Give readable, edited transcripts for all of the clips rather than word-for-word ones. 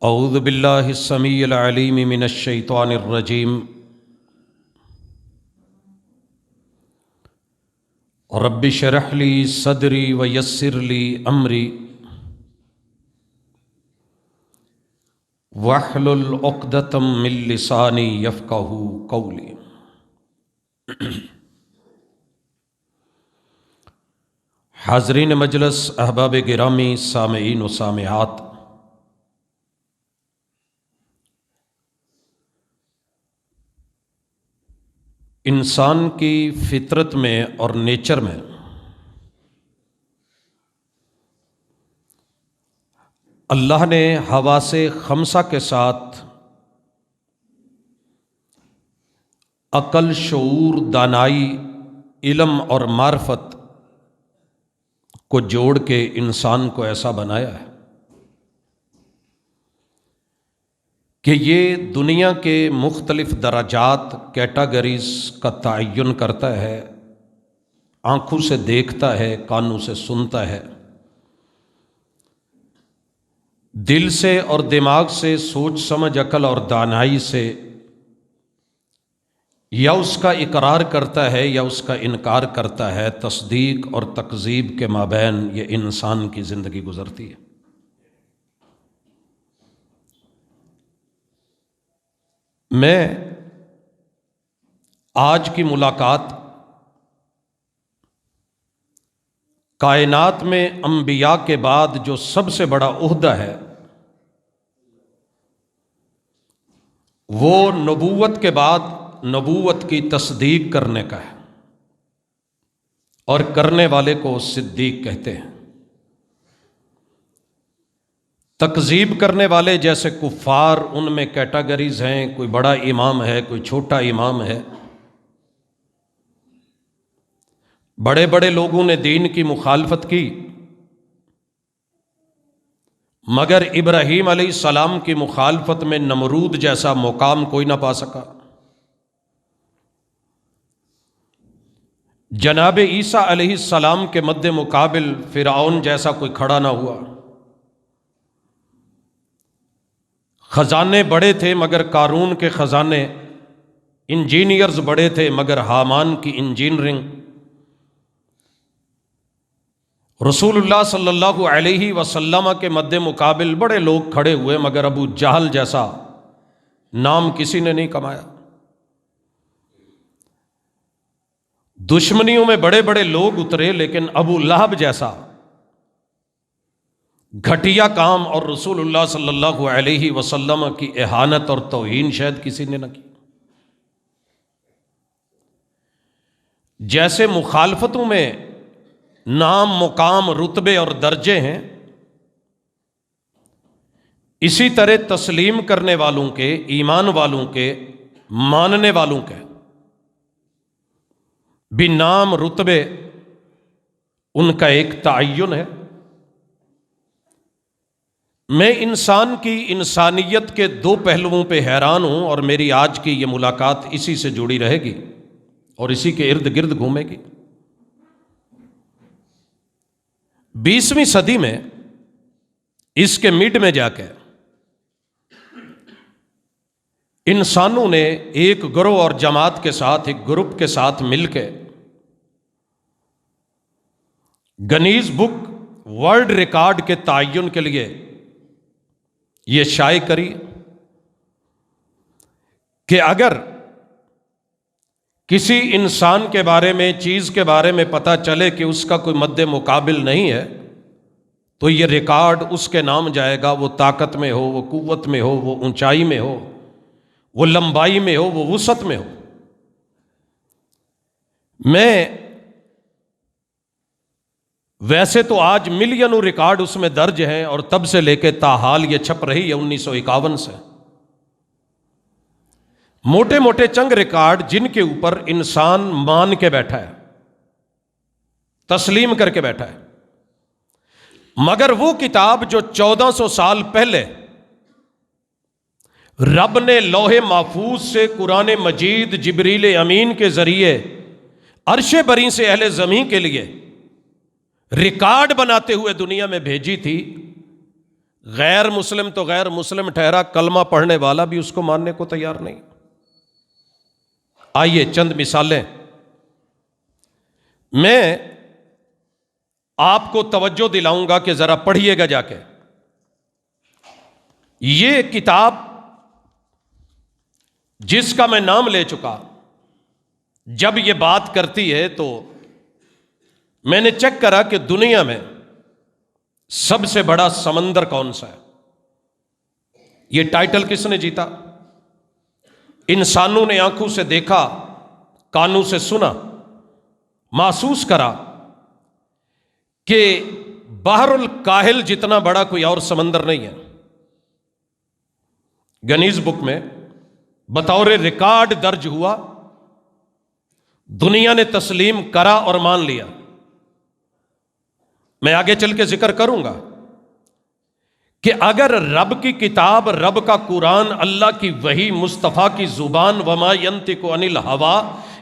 اعوذ باللہ السمیع العلیم من الشیطان الرجیم رب اشرح لی صدری ویسر لی امری واحلل عقدۃ من لسانی یفقہوا قولی۔ حاضرین مجلس، احباب گرامی، سامعین و سامعات، انسان کی فطرت میں اور نیچر میں اللہ نے حواس خمسہ کے ساتھ عقل، شعور، دانائی، علم اور معرفت کو جوڑ کے انسان کو ایسا بنایا ہے کہ یہ دنیا کے مختلف درجات، کیٹاگریز کا تعین کرتا ہے، آنکھوں سے دیکھتا ہے، کانوں سے سنتا ہے، دل سے اور دماغ سے، سوچ سمجھ، عقل اور دانائی سے یا اس کا اقرار کرتا ہے یا اس کا انکار کرتا ہے۔ تصدیق اور تکذیب کے مابین یہ انسان کی زندگی گزرتی ہے۔ میں آج کی ملاقات کائنات میں انبیاء کے بعد جو سب سے بڑا عہدہ ہے وہ نبوت کے بعد نبوت کی تصدیق کرنے کا ہے، اور کرنے والے کو صدیق کہتے ہیں۔ تکذیب کرنے والے جیسے کفار، ان میں کیٹاگریز ہیں، کوئی بڑا امام ہے، کوئی چھوٹا امام ہے۔ بڑے بڑے لوگوں نے دین کی مخالفت کی، مگر ابراہیم علیہ السلام کی مخالفت میں نمرود جیسا مقام کوئی نہ پا سکا۔ جناب عیسیٰ علیہ السلام کے مد مقابل فرعون جیسا کوئی کھڑا نہ ہوا۔ خزانے بڑے تھے مگر قارون کے خزانے، انجینئرز بڑے تھے مگر حامان کی انجینئرنگ۔ رسول اللہ صلی اللہ علیہ وسلم کے مد مقابل بڑے لوگ کھڑے ہوئے مگر ابو جہل جیسا نام کسی نے نہیں کمایا۔ دشمنیوں میں بڑے بڑے لوگ اترے لیکن ابو لہب جیسا گھٹیا کام اور رسول اللہ صلی اللہ علیہ وسلم کی اہانت اور توہین شاید کسی نے نہ کی۔ جیسے مخالفتوں میں نام، مقام، رتبے اور درجے ہیں، اسی طرح تسلیم کرنے والوں کے، ایمان والوں کے، ماننے والوں کے بھی نام، رتبے، ان کا ایک تعین ہے۔ میں انسان کی انسانیت کے دو پہلوؤں پہ حیران ہوں، اور میری آج کی یہ ملاقات اسی سے جڑی رہے گی اور اسی کے ارد گرد گھومے گی۔ 20ویں صدی میں اس کے مڈ میں جا کے انسانوں نے ایک گروہ اور جماعت کے ساتھ، ایک گروپ کے ساتھ مل کے گنیز بک ورلڈ ریکارڈ کے تعین کے لیے یہ شائع کری کہ اگر کسی انسان کے بارے میں، چیز کے بارے میں پتہ چلے کہ اس کا کوئی مد مقابل نہیں ہے تو یہ ریکارڈ اس کے نام جائے گا۔ وہ طاقت میں ہو، وہ قوت میں ہو، وہ اونچائی میں ہو، وہ لمبائی میں ہو، وہ وسعت میں ہو۔ میں ویسے تو آج ملینوں ریکارڈ اس میں درج ہیں، اور تب سے لے کے تاحال یہ چھپ رہی ہے 1951 سے۔ موٹے موٹے چند ریکارڈ جن کے اوپر انسان مان کے بیٹھا ہے، تسلیم کر کے بیٹھا ہے، مگر وہ کتاب جو 1400 سال پہلے رب نے لوح محفوظ سے قرآن مجید جبریل امین کے ذریعے عرش بری سے اہل زمین کے لیے ریکارڈ بناتے ہوئے دنیا میں بھیجی تھی، غیر مسلم تو غیر مسلم ٹھہرا، کلمہ پڑھنے والا بھی اس کو ماننے کو تیار نہیں۔ آئیے چند مثالیں میں آپ کو توجہ دلاؤں گا کہ ذرا پڑھیے گا جا کے۔ یہ کتاب جس کا میں نام لے چکا، جب یہ بات کرتی ہے تو میں نے چیک کرا کہ دنیا میں سب سے بڑا سمندر کون سا ہے۔ یہ ٹائٹل کس نے جیتا؟ انسانوں نے آنکھوں سے دیکھا، کانوں سے سنا، محسوس کرا کہ بحر الکاہل جتنا بڑا کوئی اور سمندر نہیں ہے۔ گنیز بک میں بطور ریکارڈ درج ہوا، دنیا نے تسلیم کرا اور مان لیا۔ میں آگے چل کے ذکر کروں گا کہ اگر رب کی کتاب، رب کا قرآن، اللہ کی وحی، مصطفیٰ کی زبان، وما ینطق عن الہوا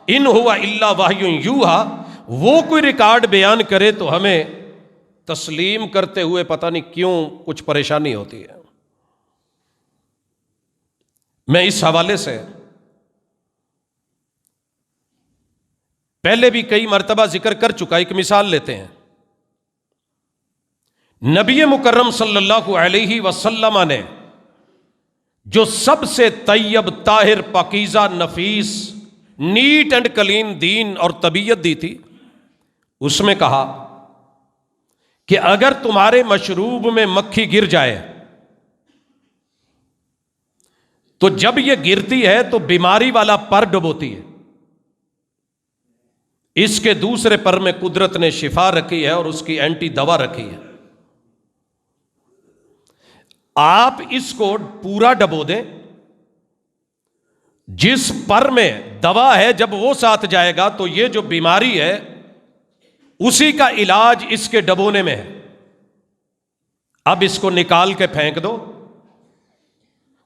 ان ہوا الا وحی یوحی، وہ کوئی ریکارڈ بیان کرے تو ہمیں تسلیم کرتے ہوئے پتہ نہیں کیوں کچھ پریشانی ہوتی ہے۔ میں اس حوالے سے پہلے بھی کئی مرتبہ ذکر کر چکا، ایک مثال لیتے ہیں۔ نبی مکرم صلی اللہ علیہ وسلم نے جو سب سے طیب، طاہر، پاکیزہ، نفیس، نیٹ اینڈ کلین دین اور طبیعت دی تھی، اس میں کہا کہ اگر تمہارے مشروب میں مکھی گر جائے تو جب یہ گرتی ہے تو بیماری والا پر ڈبوتی ہے، اس کے دوسرے پر میں قدرت نے شفا رکھی ہے اور اس کی اینٹی دوا رکھی ہے۔ آپ اس کو پورا ڈبو دیں، جس پر میں دوا ہے جب وہ ساتھ جائے گا تو یہ جو بیماری ہے اسی کا علاج اس کے ڈبونے میں ہے۔ اب اس کو نکال کے پھینک دو،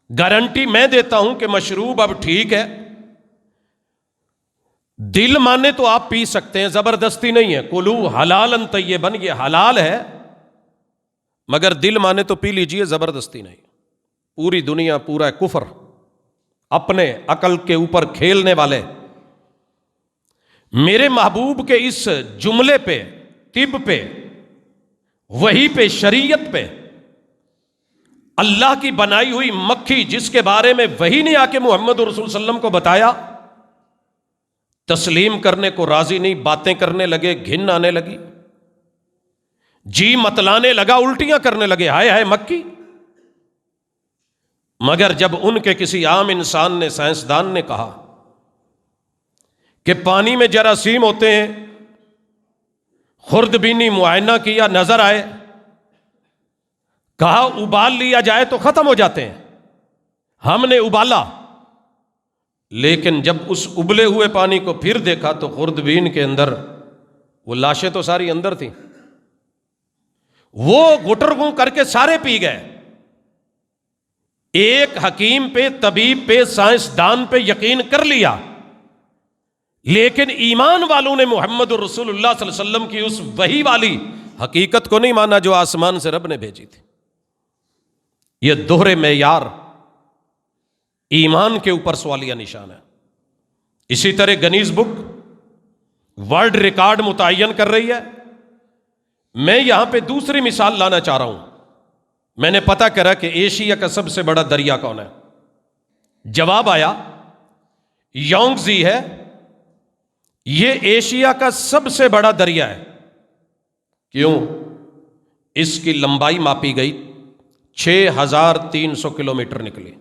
گارنٹی میں دیتا ہوں کہ مشروب اب ٹھیک ہے۔ دل مانے تو آپ پی سکتے ہیں، زبردستی نہیں ہے۔ کلو حلالا طیبا، یہ حلال ہے، مگر دل مانے تو پی لیجئے، زبردستی نہیں۔ پوری دنیا پورا کفر، اپنے عقل کے اوپر کھیلنے والے میرے محبوب کے اس جملے پہ، طب پہ، وحی پہ، شریعت پہ، اللہ کی بنائی ہوئی مکھی جس کے بارے میں وحی نے آ کے محمد رسول صلی اللہ علیہ وسلم کو بتایا، تسلیم کرنے کو راضی نہیں، باتیں کرنے لگے، گھن آنے لگی، جی متلانے لگا، الٹیاں کرنے لگے، ہائے ہائے مکی۔ مگر جب ان کے کسی عام انسان نے، سائنسدان نے کہا کہ پانی میں جراثیم ہوتے ہیں، خوردبینی معائنہ کیا، نظر آئے، کہا ابال لیا جائے تو ختم ہو جاتے ہیں، ہم نے ابالا، لیکن جب اس ابلے ہوئے پانی کو پھر دیکھا تو خوردبین کے اندر وہ لاشیں تو ساری اندر تھیں، وہ گٹرگوں کر کے سارے پی گئے۔ ایک حکیم پہ، طبیب پہ، سائنسدان پہ یقین کر لیا، لیکن ایمان والوں نے محمد رسول اللہ صلی اللہ علیہ وسلم کی اس وحی والی حقیقت کو نہیں مانا جو آسمان سے رب نے بھیجی تھی۔ یہ دوہرے معیار ایمان کے اوپر سوالیہ نشان ہے۔ اسی طرح گنیز بک ورلڈ ریکارڈ متعین کر رہی ہے۔ میں یہاں پہ دوسری مثال لانا چاہ رہا ہوں۔ میں نے پتہ کرا کہ ایشیا کا سب سے بڑا دریا کون ہے؟ جواب آیا یونگزی ہے۔ یہ ایشیا کا سب سے بڑا دریا ہے۔ کیوں؟ اس کی لمبائی ماپی گئی، 6300 کلومیٹر نکلی۔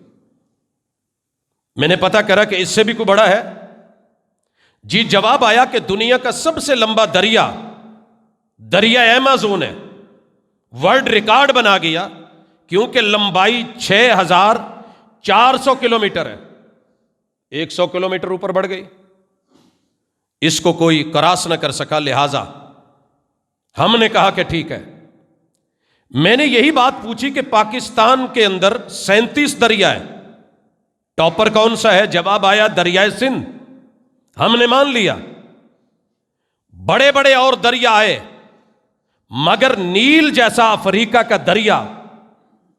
میں نے پتہ کرا کہ اس سے بھی کوئی بڑا ہے؟ جی جواب آیا کہ دنیا کا سب سے لمبا دریا ایمیزون ہے۔ ورلڈ ریکارڈ بنا گیا کیونکہ لمبائی 6400 کلومیٹر ہے، 100 کلومیٹر اوپر بڑھ گئی، اس کو کوئی کراس نہ کر سکا، لہذا ہم نے کہا کہ ٹھیک ہے۔ میں نے یہی بات پوچھی کہ پاکستان کے اندر 37 دریا ہے، ٹاپر کون سا ہے؟ جواب آیا دریائے سندھ۔ ہم نے مان لیا۔ بڑے بڑے اور دریا آئے، مگر نیل جیسا افریقہ کا دریا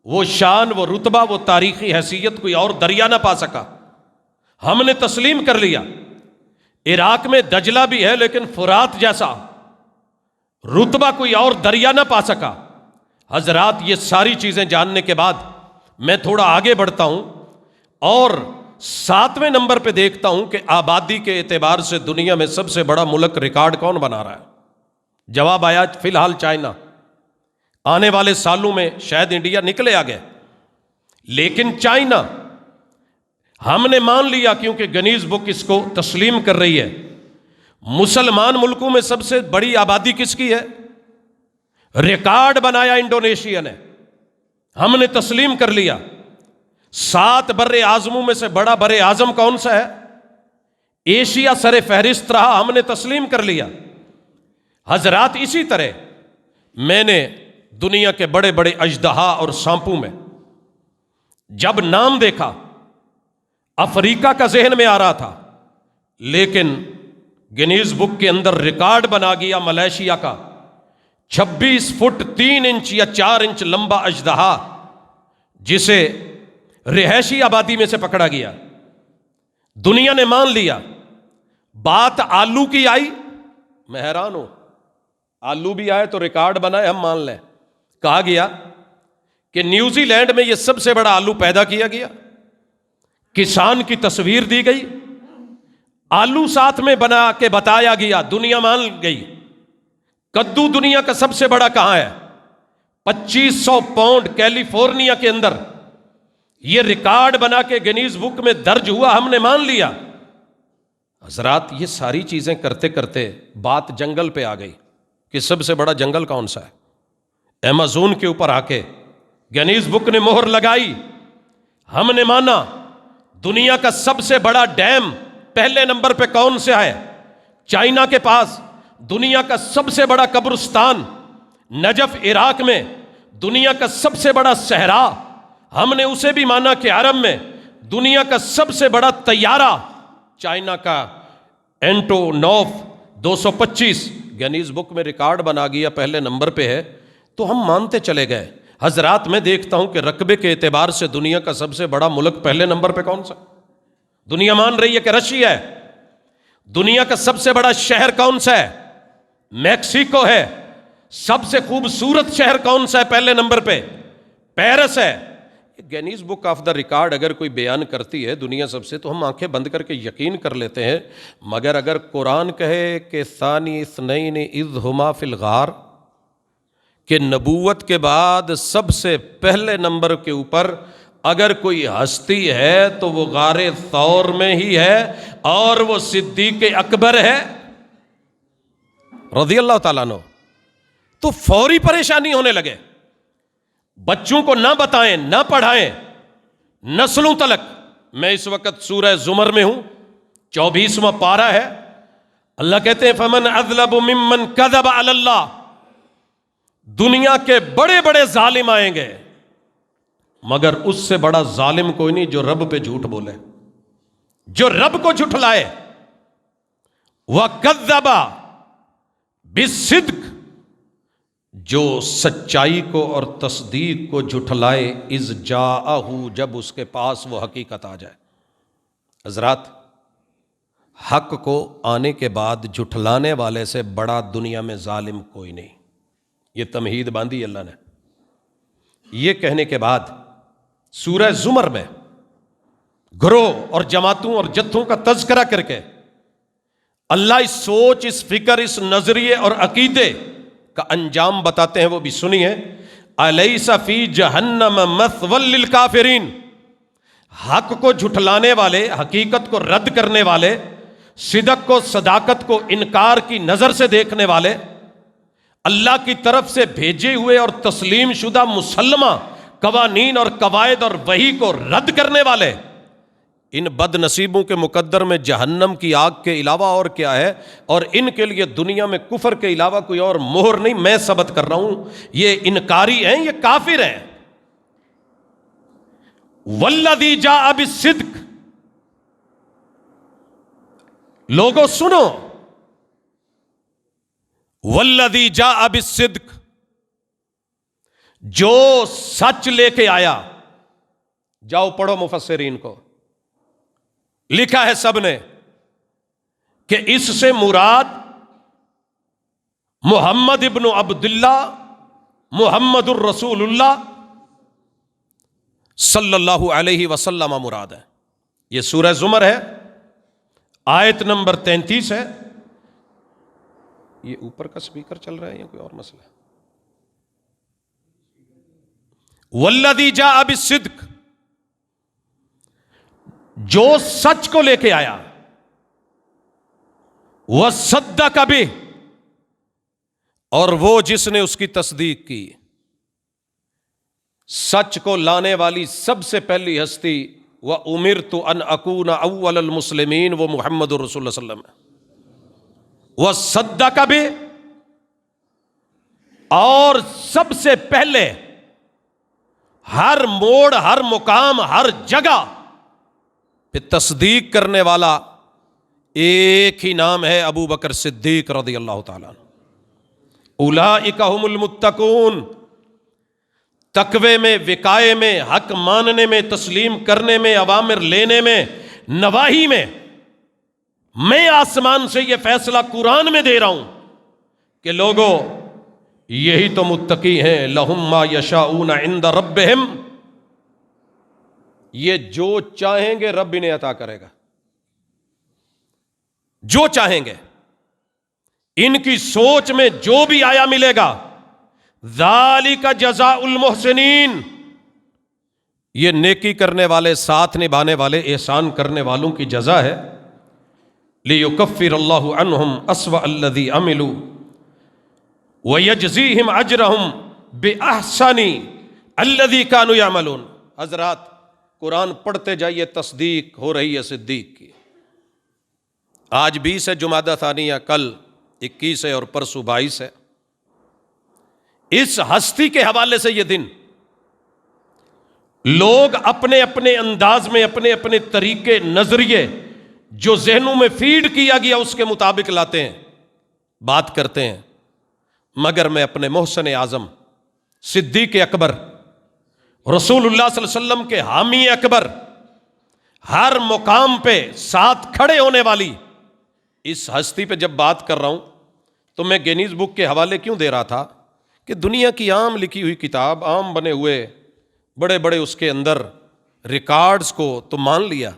وہ شان، وہ رتبہ، وہ تاریخی حیثیت کوئی اور دریا نہ پا سکا. ہم نے تسلیم کر لیا. عراق میں دجلہ بھی ہے لیکن فرات جیسا رتبہ کوئی اور دریا نہ پا سکا. حضرات یہ ساری چیزیں جاننے کے بعد میں تھوڑا آگے بڑھتا ہوں اور 7ویں نمبر پہ دیکھتا ہوں کہ آبادی کے اعتبار سے دنیا میں سب سے بڑا ملک ریکارڈ کون بنا رہا ہے. جواب آیا فی الحال چائنا. آنے والے سالوں میں شاید انڈیا نکلے آگے، لیکن چائنا ہم نے مان لیا کیونکہ گنیز بک اس کو تسلیم کر رہی ہے. مسلمان ملکوں میں سب سے بڑی آبادی کس کی ہے؟ ریکارڈ بنایا انڈونیشیا نے، ہم نے تسلیم کر لیا. 7 بر اعظموں میں سے بڑا بر اعظم کون سا ہے؟ ایشیا سر فہرست رہا، ہم نے تسلیم کر لیا. حضرات اسی طرح میں نے دنیا کے بڑے بڑے اژدہا اور سانپوں میں جب نام دیکھا افریقہ کا ذہن میں آ رہا تھا، لیکن گنیز بک کے اندر ریکارڈ بنا گیا ملیشیا کا 26 فٹ 3 انچ یا 4 انچ لمبا اژدہا، جسے رہائشی آبادی میں سے پکڑا گیا. دنیا نے مان لیا. بات آلو کی آئی، میں حیران ہوں. آلو بھی آئے تو ریکارڈ بنائے، ہم مان لیں. کہا گیا کہ نیوزی لینڈ میں یہ سب سے بڑا آلو پیدا کیا گیا. کسان کی تصویر دی گئی، آلو ساتھ میں بنا کے بتایا گیا، دنیا مان گئی. کدو دنیا کا سب سے بڑا کہاں ہے؟ 2500 پاؤنڈ کیلیفورنیا کے اندر. یہ ریکارڈ بنا کے گنیز بک میں درج ہوا، ہم نے مان لیا. حضرات یہ ساری چیزیں کرتے کرتے بات جنگل پہ آ گئی کہ سب سے بڑا جنگل کون سا ہے. ایمیزون کے اوپر آ کے گنیز بک نے مہر لگائی. ہم نے مانا دنیا کا سب سے بڑا ڈیم پہلے نمبر پہ کون سے ہے؟ چائنا کے پاس. دنیا کا سب سے بڑا قبرستان نجف عراق میں. دنیا کا سب سے بڑا صحرا، ہم نے اسے بھی مانا کہ عرب میں. دنیا کا سب سے بڑا طیارہ چائنا کا اینٹونوف 225 گنیز بک میں ریکارڈ بنا گیا، پہلے نمبر پہ ہے. تو ہم مانتے چلے گئے. حضرات میں دیکھتا ہوں کہ رقبے کے اعتبار سے دنیا کا سب سے بڑا ملک پہلے نمبر پہ کون سا؟ دنیا مان رہی ہے کہ رشیا ہے. دنیا کا سب سے بڑا شہر کون سا ہے؟ میکسیکو ہے. سب سے خوبصورت شہر کون سا ہے پہلے نمبر پہ؟ پیرس ہے. Guinness book of the record اگر کوئی بیان کرتی ہے دنیا سب سے، تو ہم آنکھیں بند کر کے یقین کر لیتے ہیں. مگر اگر قرآن کہے کہ ثانی اثنین اذ ہما فی الغار، کہ نبوت کے بعد سب سے پہلے نمبر کے اوپر اگر کوئی ہستی ہے تو وہ غار ثور میں ہی ہے، اور وہ صدیق اکبر ہے رضی اللہ تعالیٰ عنہ. تو فوری پریشانی ہونے لگے. بچوں کو نہ بتائیں، نہ پڑھائیں، نسلوں تلک. میں اس وقت سورہ زمر میں ہوں، 24واں پارہ ہے. اللہ کہتے ہیں فمن اظلم ممن کذب علی اللہ. دنیا کے بڑے بڑے ظالم آئیں گے، مگر اس سے بڑا ظالم کوئی نہیں جو رب پہ جھوٹ بولے، جو رب کو جھٹلائے. وَكَذَّبَ بِالصِّدْقِ، جو سچائی کو اور تصدیق کو جھٹلائے، اِذْ جَاءَهُ، جب اس کے پاس وہ حقیقت آ جائے. حضرات حق کو آنے کے بعد جھٹلانے والے سے بڑا دنیا میں ظالم کوئی نہیں. یہ تمہید باندھی اللہ نے. یہ کہنے کے بعد سورہ زمر میں گروہ اور جماعتوں اور جتھوں کا تذکرہ کر کے اللہ اس سوچ، اس فکر، اس نظریے اور عقیدے کا انجام بتاتے ہیں. وہ بھی سنیے. الیس فی جہنم مثوی للکافرین. حق کو جھٹلانے والے، حقیقت کو رد کرنے والے، صدق کو، صداقت کو انکار کی نظر سے دیکھنے والے، اللہ کی طرف سے بھیجے ہوئے اور تسلیم شدہ مسلمہ قوانین اور قواعد اور وحی کو رد کرنے والے، ان بد نصیبوں کے مقدر میں جہنم کی آگ کے علاوہ اور کیا ہے؟ اور ان کے لیے دنیا میں کفر کے علاوہ کوئی اور مہر نہیں. میں ثبت کر رہا ہوں یہ انکاری ہیں، یہ کافر ہیں. والذی جاء بالصدق. لوگوں سنو، والذی جاء بالصدق، جو سچ لے کے آیا، جاؤ پڑھو مفسرین کو، لکھا ہے سب نے کہ اس سے مراد محمد ابن عبداللہ محمد الرسول اللہ صلی اللہ علیہ وسلم مراد ہے۔ یہ سورہ زمر ہے، آیت نمبر 33 ہے۔ یہ اوپر کا سپیکر چل رہا ہے یا کوئی اور مسئلہ ہے؟ والذی جاء بالصدق، جو سچ کو لے کے آیا، وصدق بہ، اور وہ جس نے اس کی تصدیق کی۔ سچ کو لانے والی سب سے پہلی ہستی وَأُمِرْتُ أَنْ أَكُونَ أَوَّلَ الْمُسْلِمِينَ، وہ محمد الرسول صلی اللہ علیہ وسلم۔ وَصَدَّقَ بِهِ، اور سب سے پہلے ہر موڑ، ہر مقام، ہر جگہ پہ تصدیق کرنے والا ایک ہی نام ہے ابو بکر صدیق رضی اللہ تعالیٰ عنہ۔ اولئک ھم المتقون، تقوی میں، وقایے میں، حق ماننے میں، تسلیم کرنے میں، اوامر لینے میں، نواہی میں۔ میں آسمان سے یہ فیصلہ قرآن میں دے رہا ہوں کہ لوگوں یہی تو متقی ہیں، لہم ما یشاؤون عند ربہم، یہ جو چاہیں گے رب انہیں عطا کرے گا، جو چاہیں گے، ان کی سوچ میں جو بھی آیا ملے گا۔ ذالک جزاء المحسنین، یہ نیکی کرنے والے، ساتھ نبھانے والے، احسان کرنے والوں کی جزا ہے۔ لیکفر اللہ عنہم اسوأ الذی عملوا ویجزیہم اجرہم باحسن الذی کانوا یعملون۔ حضرات قرآن پڑھتے جائیے، تصدیق ہو رہی ہے صدیق کی۔ آج 20 ہے جمادی ثانیہ، کل 21 ہے اور پرسوں 22 ہے۔ اس ہستی کے حوالے سے یہ دن لوگ اپنے اپنے انداز میں، اپنے اپنے طریقے، نظریے جو ذہنوں میں فیڈ کیا گیا اس کے مطابق لاتے ہیں، بات کرتے ہیں، مگر میں اپنے محسن اعظم صدیق اکبر رسول اللہ صلی اللہ علیہ وسلم کے حامی اکبر، ہر مقام پہ ساتھ کھڑے ہونے والی اس ہستی پہ جب بات کر رہا ہوں تو میں گینیز بک کے حوالے کیوں دے رہا تھا کہ دنیا کی عام لکھی ہوئی کتاب، عام بنے ہوئے بڑے بڑے اس کے اندر ریکارڈز کو تو مان لیا،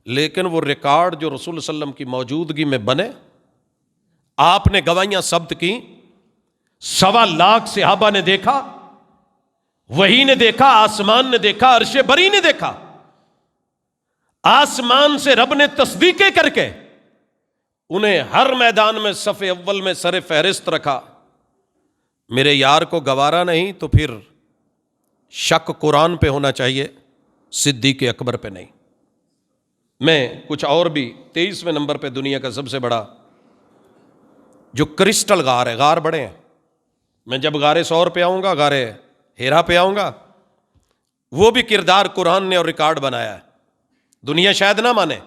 لیکن وہ ریکارڈ جو رسول صلی اللہ علیہ وسلم کی موجودگی میں بنے، آپ نے گواہیاں ثبت کی، 1.25 لاکھ صحابہ نے دیکھا، وحی نے دیکھا، آسمان نے دیکھا، عرش بری نے دیکھا، آسمان سے رب نے تصدیقیں کر کے انہیں ہر میدان میں صف اول میں سر فہرست رکھا۔ میرے یار کو گوارا نہیں تو پھر شک قرآن پہ ہونا چاہیے، صدیق اکبر پہ نہیں۔ میں کچھ اور بھی 23ویں نمبر پہ دنیا کا سب سے بڑا جو کرسٹل غار ہے، غار بڑے ہیں، میں جب غار سور پہ آؤں گا، غار ہیرا پہ آؤں گا، وہ بھی کردار قرآن نے اور ریکارڈ بنایا ہے، دنیا شاید نہ مانے،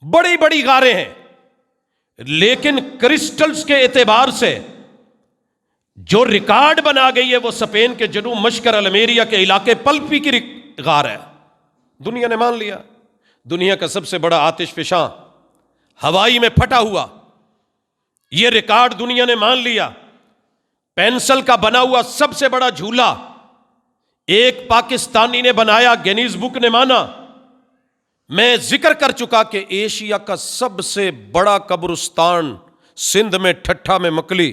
بڑی بڑی غاریں ہیں، لیکن کرسٹلز کے اعتبار سے جو ریکارڈ بنا گئی ہے وہ اسپین کے جنوب مشرق المیریا کے علاقے پلپی کی غار ہے، دنیا نے مان لیا۔ دنیا کا سب سے بڑا آتش فشاں ہوائی میں پھٹا ہوا، یہ ریکارڈ دنیا نے مان لیا۔ پینسل کا بنا ہوا سب سے بڑا جھولا ایک پاکستانی نے بنایا، گینیز بک نے مانا۔ میں ذکر کر چکا کہ ایشیا کا سب سے بڑا قبرستان سندھ میں ٹھٹھا میں مکلی،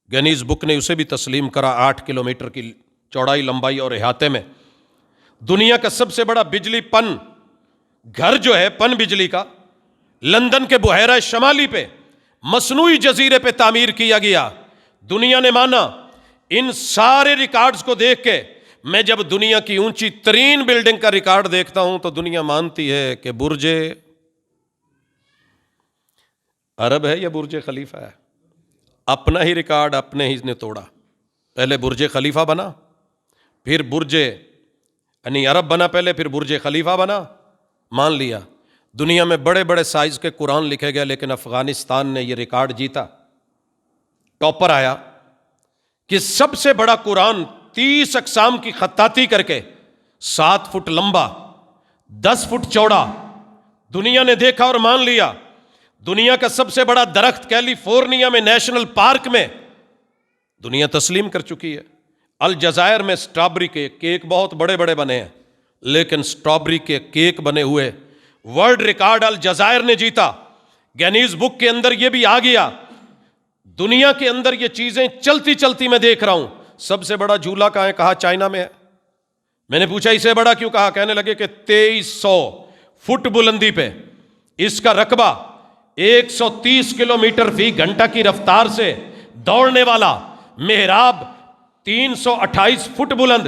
گینیز بک نے اسے بھی تسلیم کرا، 8 کلومیٹر کی چوڑائی، لمبائی اور احاطے میں۔ دنیا کا سب سے بڑا بجلی پن گھر جو ہے، پن بجلی کا، لندن کے بحیرہ شمالی پہ مصنوعی جزیرے پہ تعمیر کیا گیا، دنیا نے مانا۔ ان سارے ریکارڈز کو دیکھ کے میں جب دنیا کی اونچی ترین بلڈنگ کا ریکارڈ دیکھتا ہوں تو دنیا مانتی ہے کہ برج عرب ہے یا برج خلیفہ ہے۔ اپنا ہی ریکارڈ اپنے ہی نے توڑا، پہلے برج خلیفہ بنا، پھر برج یعنی عرب بنا پہلے، پھر برج خلیفہ بنا، مان لیا۔ دنیا میں بڑے بڑے سائز کے قرآن لکھے گئے، لیکن افغانستان نے یہ ریکارڈ جیتا، ٹاپر آیا کہ سب سے بڑا قرآن 30 اقسام کی خطاطی کر کے 7 فٹ لمبا 10 فٹ چوڑا دنیا نے دیکھا اور مان لیا دنیا کا سب سے بڑا درخت کیلیفورنیا میں نیشنل پارک میں دنیا تسلیم کر چکی ہے۔ الجزائر میں سٹرابری کے کیک بہت بڑے بڑے بنے ہیں، لیکن سٹرابری کے کیک بنے ہوئے ورلڈ ریکارڈ الجزائر نے جیتا، گینیز بک کے اندر یہ بھی آ گیا۔ دنیا کے اندر یہ چیزیں چلتی چلتی میں دیکھ رہا ہوں۔ سب سے بڑا جھولا کہاں ہے؟ کہا چائنا میں ہے۔ میں نے پوچھا اسے بڑا کیوں؟ کہا کہنے لگے کہ 2300 فٹ بلندی پہ اس کا رقبہ 130 کلومیٹر فی گھنٹہ کی رفتار سے دوڑنے والا محراب 328 فٹ بلند،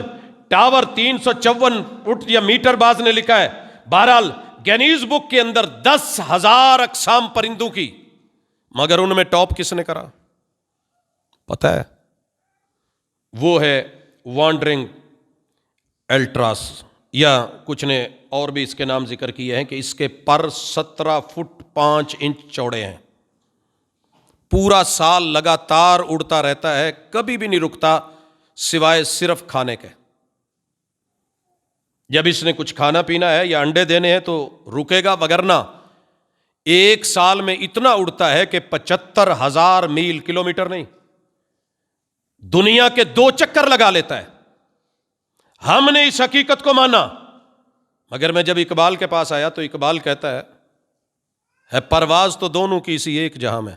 ٹاور 354 فٹ یا میٹر باز نے لکھا ہے۔ بہرحال گینیز بک کے اندر 10,000 اقسام پرندوں کی، مگر ان میں ٹاپ کس نے کرا پتہ ہے؟ وہ ہے وانڈرنگ الٹراس، یا کچھ نے اور بھی اس کے نام ذکر کیے ہیں کہ اس کے پر 17 فٹ 5 انچ چوڑے ہیں، پورا سال لگاتار اڑتا رہتا ہے، کبھی بھی نہیں رکتا سوائے صرف کھانے کے۔ جب اس نے کچھ کھانا پینا ہے یا انڈے دینے ہیں تو رکے گا، وگرنہ ایک سال میں اتنا اڑتا ہے کہ 75,000 میل، کلومیٹر نہیں، دنیا کے 2 چکر لگا لیتا ہے۔ ہم نے اس حقیقت کو مانا، مگر میں جب اقبال کے پاس آیا تو اقبال کہتا ہے پرواز تو دونوں کی اسی ایک جہاں میں،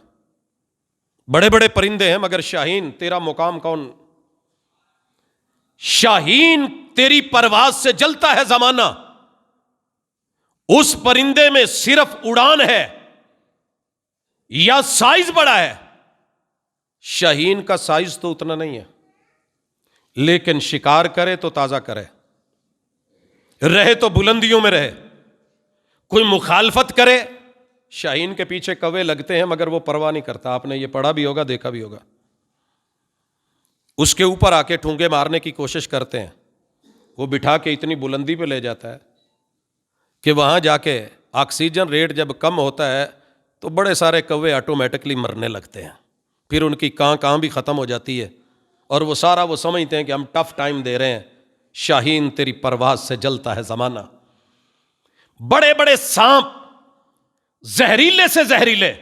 بڑے بڑے پرندے ہیں مگر شاہین تیرا مقام کون؟ شاہین تیری پرواز سے جلتا ہے زمانہ، اس پرندے میں صرف اڑان ہے یا سائز بڑا ہے؟ شاہین کا سائز تو اتنا نہیں ہے، لیکن شکار کرے تو تازہ کرے، رہے تو بلندیوں میں رہے، کوئی مخالفت کرے۔ شاہین کے پیچھے کوے لگتے ہیں مگر وہ پرواہ نہیں کرتا، آپ نے یہ پڑھا بھی ہوگا، دیکھا بھی ہوگا۔ اس کے اوپر آ کے ٹھونگے مارنے کی کوشش کرتے ہیں، وہ بٹھا کے اتنی بلندی پہ لے جاتا ہے کہ وہاں جا کے آکسیجن ریٹ جب کم ہوتا ہے تو بڑے سارے کوے آٹومیٹکلی مرنے لگتے ہیں، پھر ان کی کاں بھی ختم ہو جاتی ہے، اور وہ سارا وہ سمجھتے ہیں کہ ہم ٹف ٹائم دے رہے ہیں۔ شاہین تیری پرواز سے جلتا ہے زمانہ، بڑے بڑے سانپ زہریلے سے زہریلے،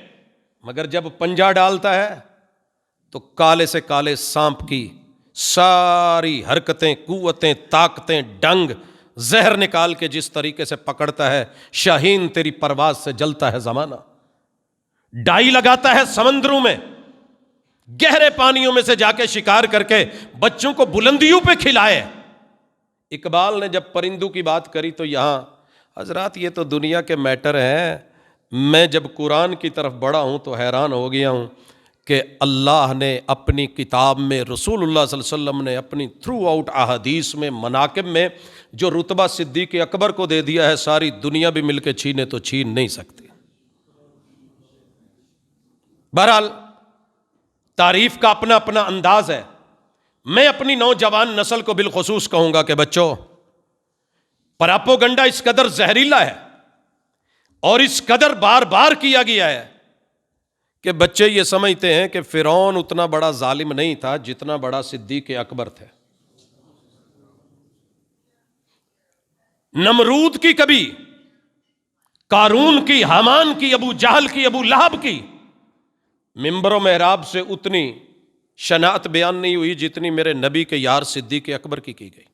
مگر جب پنجہ ڈالتا ہے تو کالے سے کالے سانپ کی ساری حرکتیں، قوتیں، طاقتیں، ڈنگ، زہر نکال کے جس طریقے سے پکڑتا ہے۔ شاہین تیری پرواز سے جلتا ہے زمانہ، ڈائی لگاتا ہے سمندروں میں، گہرے پانیوں میں سے جا کے شکار کر کے بچوں کو بلندیوں پہ کھلائے۔ اقبال نے جب پرندوں کی بات کری تو یہاں حضرات یہ تو دنیا کے میٹر ہیں۔ میں جب قرآن کی طرف بڑھا ہوں تو حیران ہو گیا ہوں کہ اللہ نے اپنی کتاب میں، رسول اللہ صلی اللہ علیہ وسلم نے اپنی تھرو آؤٹ احادیث میں، مناقب میں جو رتبہ صدیق اکبر کو دے دیا ہے، ساری دنیا بھی مل کے چھینے تو چھین نہیں سکتی۔ بہرحال تعریف کا اپنا اپنا انداز ہے۔ میں اپنی نوجوان نسل کو بالخصوص کہوں گا کہ بچوں، پراپوگنڈا اس قدر زہریلا ہے اور اس قدر بار بار کیا گیا ہے کہ بچے یہ سمجھتے ہیں کہ فرعون اتنا بڑا ظالم نہیں تھا جتنا بڑا صدیق اکبر تھے۔ نمرود کی کبھی، قارون کی، حامان کی، ابو جہل کی، ابو لہب کی منبر و محراب سے اتنی شناعت بیان نہیں ہوئی جتنی میرے نبی کے یار صدیق اکبر کی گئی۔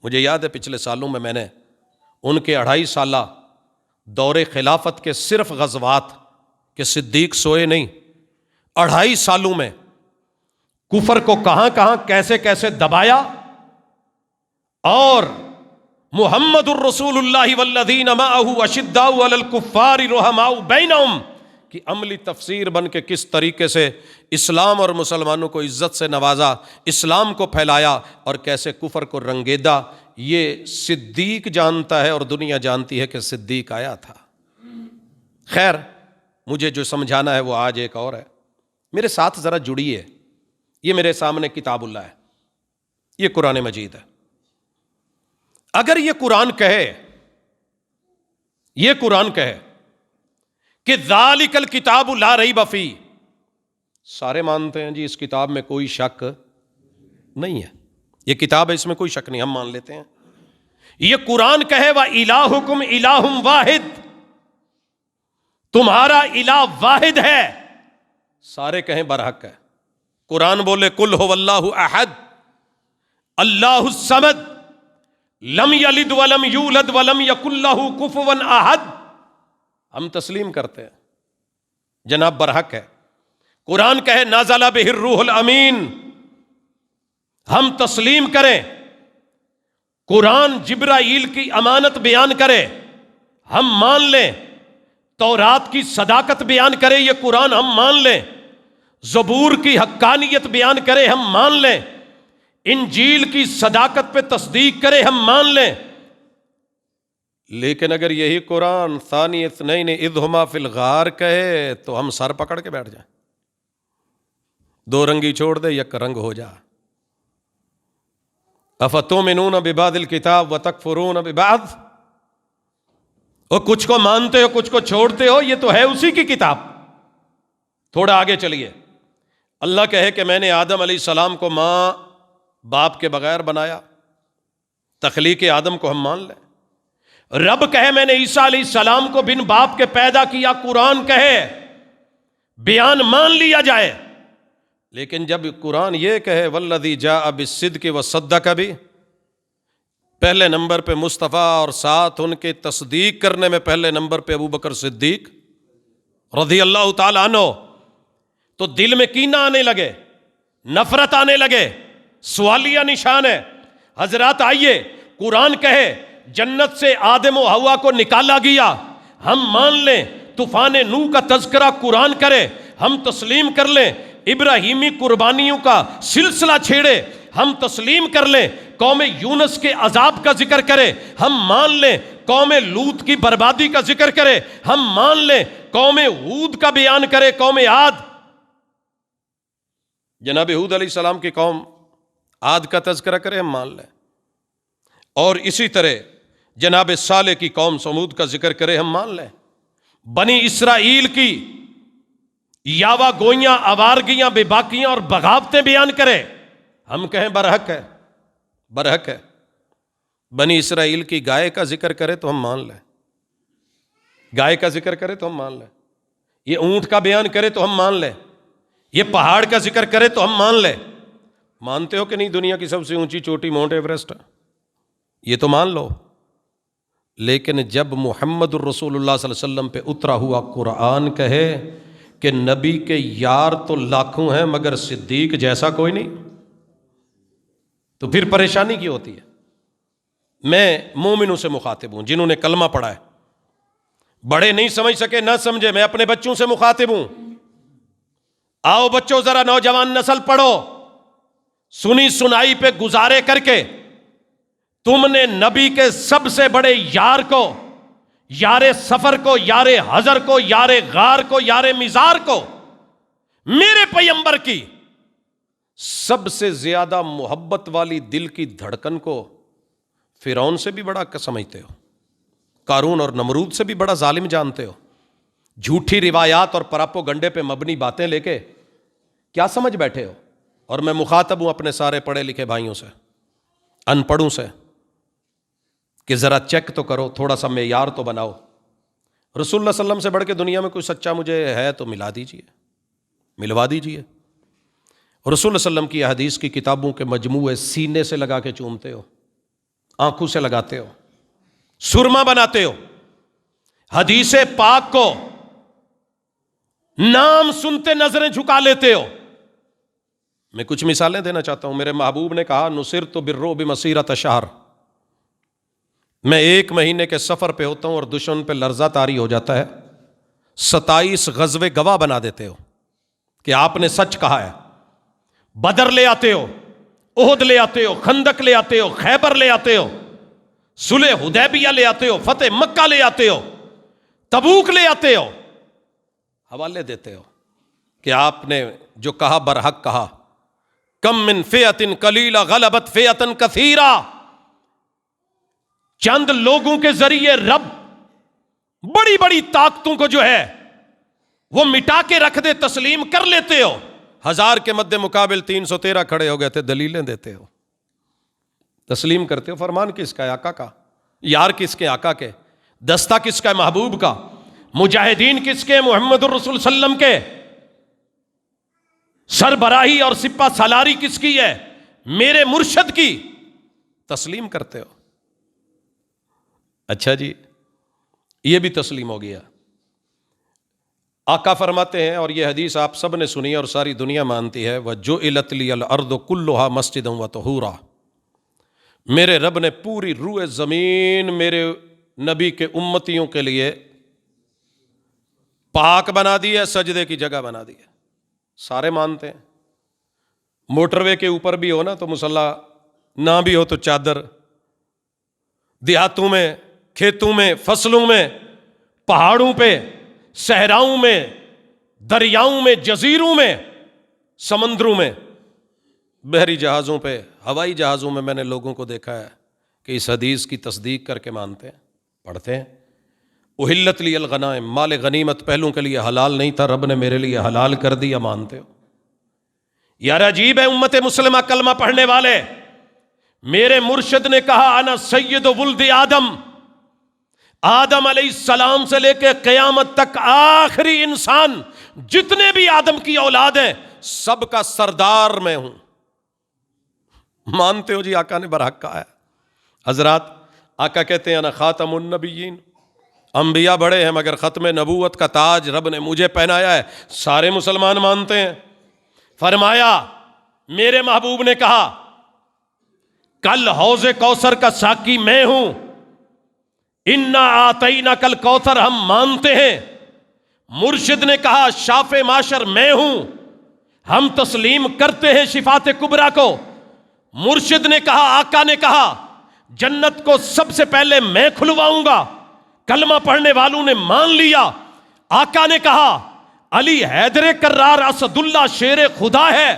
مجھے یاد ہے پچھلے سالوں میں نے ان کے 2.5 سالہ دور خلافت کے صرف غزوات کہ صدیق سوئے نہیں، 2.5 سالوں میں کفر کو کہاں کہاں کیسے کیسے دبایا، اور محمد الرسول اللہ والذین معہ اشداء علی الکفار رحماء بینہم کی عملی تفسیر بن کے کس طریقے سے اسلام اور مسلمانوں کو عزت سے نوازا، اسلام کو پھیلایا، اور کیسے کفر کو رنگیدا، یہ صدیق جانتا ہے اور دنیا جانتی ہے کہ صدیق آیا تھا۔ خیر، مجھے جو سمجھانا ہے وہ آج ایک اور ہے۔ میرے ساتھ ذرا جڑیے، یہ میرے سامنے کتاب اللہ ہے، یہ قرآن مجید ہے۔ اگر یہ قرآن کہے کہ ذالک الکتاب لا ریب فیہ، سارے مانتے ہیں جی اس کتاب میں کوئی شک نہیں ہے، یہ کتاب ہے، اس میں کوئی شک نہیں، ہم مان لیتے ہیں۔ یہ قرآن کہے وَإِلَٰهُكُمْ إِلَٰهٌ وَاحِدٌ، تمہارا الہ واحد ہے، سارے کہیں برحق ہے۔ قرآن بولے قُلْ هُوَ اللَّهُ أَحَدٌ اللَّهُ الصَّمَدُ لَمْ يَلِدْ وَلَمْ يُولَدْ وَلَمْ يَكُنْ لَهُ كُفُوًا أَحَدٌ، ہم تسلیم کرتے ہیں، جناب برحق ہے۔ قرآن کہے نازل بہ الروح الامین، ہم تسلیم کریں۔ قرآن جبرائیل کی امانت بیان کرے، ہم مان لیں۔ تورات کی صداقت بیان کرے، یہ قرآن ہم مان لیں۔ زبور کی حقانیت بیان کرے، ہم مان لیں۔ انجیل کی صداقت پہ تصدیق کرے، ہم مان لیں۔ لیکن اگر یہی قرآن ثانی اثنین اذ ہما فی الغار کہے تو ہم سر پکڑ کے بیٹھ جائیں، دو رنگی چھوڑ دے یک رنگ ہو جا۔ افتؤمنون ببعض الکتاب وتکفرون ببعض، اور کچھ کو مانتے ہو کچھ کو چھوڑتے ہو، یہ تو ہے اسی کی کتاب۔ تھوڑا آگے چلیے، اللہ کہے کہ میں نے آدم علیہ السلام کو ماں باپ کے بغیر بنایا، تخلیق آدم کو ہم مان لیں۔ رب کہے میں نے عیسیٰ علیہ السلام کو بن باپ کے پیدا کیا، قرآن کہے بیان مان لیا جائے۔ لیکن جب قرآن یہ کہے والذی جاء بالصدق وصدق بھی، پہلے نمبر پہ مصطفیٰ اور ساتھ ان کے تصدیق کرنے میں پہلے نمبر پہ ابوبکر صدیق رضی اللہ تعالیٰ عنہ، تو دل میں کینہ آنے لگے، نفرت آنے لگے، سوالیہ نشان ہے۔ حضرات آئیے، قرآن کہے جنت سے آدم و حوا کو نکالا گیا، ہم مان لیں۔ طوفان نوح کا تذکرہ قرآن کرے، ہم تسلیم کر لیں۔ ابراہیمی قربانیوں کا سلسلہ چھیڑے، ہم تسلیم کر لیں۔ قوم یونس کے عذاب کا ذکر کرے، ہم مان لیں۔ قوم لوط کی بربادی کا ذکر کرے، ہم مان لیں۔ قوم ہود کا بیان کرے، قوم عاد، جناب ہود علیہ السلام کی قوم عاد کا تذکرہ کرے، ہم مان لیں۔ اور اسی طرح جناب صالح کی قوم سمود کا ذکر کرے، ہم مان لیں۔ بنی اسرائیل کی یاوا گوئیاں، آوارگیاں، بے باکیاں اور بغاوتیں بیان کرے، ہم کہیں برحق ہے، برحق ہے۔ بنی اسرائیل کی گائے کا ذکر کرے تو ہم مان لیں، گائے کا ذکر کرے تو ہم مان لیں۔ یہ اونٹ کا بیان کرے تو ہم مان لیں، یہ پہاڑ کا ذکر کرے تو ہم مان لیں۔ مانتے ہو کہ نہیں دنیا کی سب سے اونچی چوٹی ماؤنٹ ایوریسٹ ہے؟ یہ تو مان لو۔ لیکن جب محمد الرسول اللہ صلی اللہ علیہ وسلم پہ اترا ہوا قرآن کہے کہ نبی کے یار تو لاکھوں ہیں مگر صدیق جیسا کوئی نہیں، تو پھر پریشانی کی ہوتی ہے؟ میں مومنوں سے مخاطب ہوں جنہوں نے کلمہ پڑھا ہے، بڑے نہیں سمجھ سکے نہ سمجھے، میں اپنے بچوں سے مخاطب ہوں۔ آؤ بچوں ذرا نوجوان نسل پڑھو، سنی سنائی پہ گزارے کر کے تم نے نبی کے سب سے بڑے یار کو، یار سفر کو، یار حضر کو، یار غار کو، یار مزار کو، میرے پیغمبر کی سب سے زیادہ محبت والی دل کی دھڑکن کو فرعون سے بھی بڑا سمجھتے ہو، قارون اور نمرود سے بھی بڑا ظالم جانتے ہو، جھوٹی روایات اور پراپوگنڈے پہ مبنی باتیں لے کے کیا سمجھ بیٹھے ہو؟ اور میں مخاطب ہوں اپنے سارے پڑھے لکھے بھائیوں سے، ان پڑھوں سے، کہ ذرا چیک تو کرو، تھوڑا سا معیار تو بناؤ۔ رسول اللہ صلی اللہ علیہ وسلم سے بڑھ کے دنیا میں کوئی سچا مجھے ہے تو ملا دیجئے، ملوا دیجئے۔ رسول اللہ صلی اللہ علیہ وسلم کی احادیث کی کتابوں کے مجموعے سینے سے لگا کے چومتے ہو، آنکھوں سے لگاتے ہو، سرما بناتے ہو، حدیث پاک کو نام سنتے نظریں جھکا لیتے ہو۔ میں کچھ مثالیں دینا چاہتا ہوں۔ میرے محبوب نے کہا نصرت بالرعب مسیرۃ شہر، میں 1 مہینے کے سفر پہ ہوتا ہوں اور دشمن پہ لرزہ طاری ہو جاتا ہے، 27 غزوے گواہ بنا دیتے ہو کہ آپ نے سچ کہا ہے۔ بدر لے آتے ہو، احد لے آتے ہو، خندق لے آتے ہو، خیبر لے آتے ہو، صلح حدیبیہ لے آتے ہو، فتح مکہ لے آتے ہو، تبوک لے آتے ہو، حوالے دیتے ہو کہ آپ نے جو کہا برحق کہا۔ کم من فئۃ قلیلہ غلبت فئۃ کثیرہ، چند لوگوں کے ذریعے رب بڑی بڑی طاقتوں کو جو ہے وہ مٹا کے رکھ دے، تسلیم کر لیتے ہو۔ 1000 کے مد مقابل 313 کھڑے ہو گئے تھے، دلیلیں دیتے ہو۔ تسلیم کرتے ہو؟ فرمان کس کا ہے؟ آقا کا. یار کس کے؟ آقا کے. دستہ کس کا ہے؟ محبوب کا. مجاہدین کس کے؟ محمد الرسول صلی اللہ علیہ وسلم کے. سربراہی اور سپہ سالاری کس کی ہے؟ میرے مرشد کی. تسلیم کرتے ہو؟ اچھا جی، یہ بھی تسلیم ہو گیا. آقا فرماتے ہیں، اور یہ حدیث آپ سب نے سنی اور ساری دنیا مانتی ہے، وَجُعِلَتْ لِيَ الْأَرْضُ كُلُّهَا مَسْجِدًا وَطَهُورًا. میرے رب نے پوری روئے زمین میرے نبی کے امتیوں کے لیے پاک بنا دی ہے، سجدے کی جگہ بنا دی ہے. سارے مانتے ہیں. موٹر وے کے اوپر بھی ہو نا تو مصلی، نہ بھی ہو تو چادر. دیہاتوں میں، کھیتوں میں، فصلوں میں، پہاڑوں پہ، صحراؤں میں، دریاؤں میں، جزیروں میں، سمندروں میں، بحری جہازوں پہ، ہوائی جہازوں میں، میں نے لوگوں کو دیکھا ہے کہ اس حدیث کی تصدیق کر کے مانتے ہیں، پڑھتے ہیں. احلت لی الغنائم، مال غنیمت پہلوں کے لیے حلال نہیں تھا، رب نے میرے لیے حلال کر دیا. مانتے ہو؟ یار عجیب ہے امت مسلمہ کلمہ پڑھنے والے. میرے مرشد نے کہا انا سید ولد آدم، آدم علیہ السلام سے لے کے قیامت تک آخری انسان جتنے بھی آدم کی اولاد ہیں سب کا سردار میں ہوں. مانتے ہو جی؟ آقا نے برحق کہا ہے. حضرات، آقا کہتے ہیں انا خاتم النبیین، انبیاء بڑے ہیں مگر ختم نبوت کا تاج رب نے مجھے پہنایا ہے. سارے مسلمان مانتے ہیں. فرمایا میرے محبوب نے کہا کل حوض کوثر کا ساقی میں ہوں. انا آتینا کل کوثر، ہم مانتے ہیں. مرشد نے کہا شاف معاشر میں ہوں، ہم تسلیم کرتے ہیں شفاعت کبریٰ کو. مرشد نے کہا، آقا نے کہا جنت کو سب سے پہلے میں کھلواؤں گا. کلمہ پڑھنے والوں نے مان لیا. آقا نے کہا علی حیدر کرار اسد اللہ شیر خدا ہے.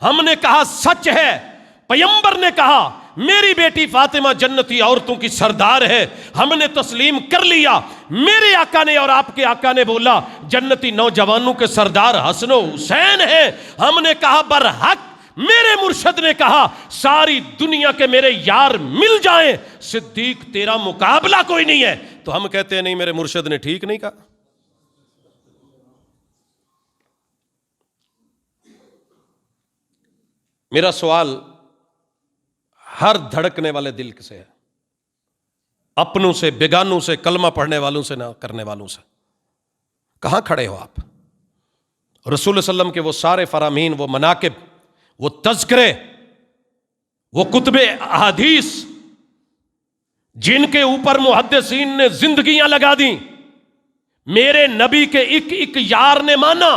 ہم نے کہا سچ ہے. پیمبر نے کہا میری بیٹی فاطمہ جنتی عورتوں کی سردار ہے. ہم نے تسلیم کر لیا. میرے آقا نے اور آپ کے آقا نے بولا جنتی نوجوانوں کے سردار حسن و حسین ہیں. ہم نے کہا برحق. میرے مرشد نے کہا ساری دنیا کے میرے یار مل جائیں صدیق تیرا مقابلہ کوئی نہیں ہے. تو ہم کہتے ہیں نہیں، میرے مرشد نے ٹھیک نہیں کہا. میرا سوال ہر دھڑکنے والے دل سے ہے، اپنوں سے، بیگانوں سے، کلمہ پڑھنے والوں سے، نہ کرنے والوں سے. کہاں کھڑے ہو آپ؟ رسول صلی اللہ علیہ وسلم کے وہ سارے فرامین، وہ مناقب، وہ تذکرے، وہ کتب احادیث جن کے اوپر محدثین نے زندگیاں لگا دیں، میرے نبی کے ایک ایک یار نے مانا.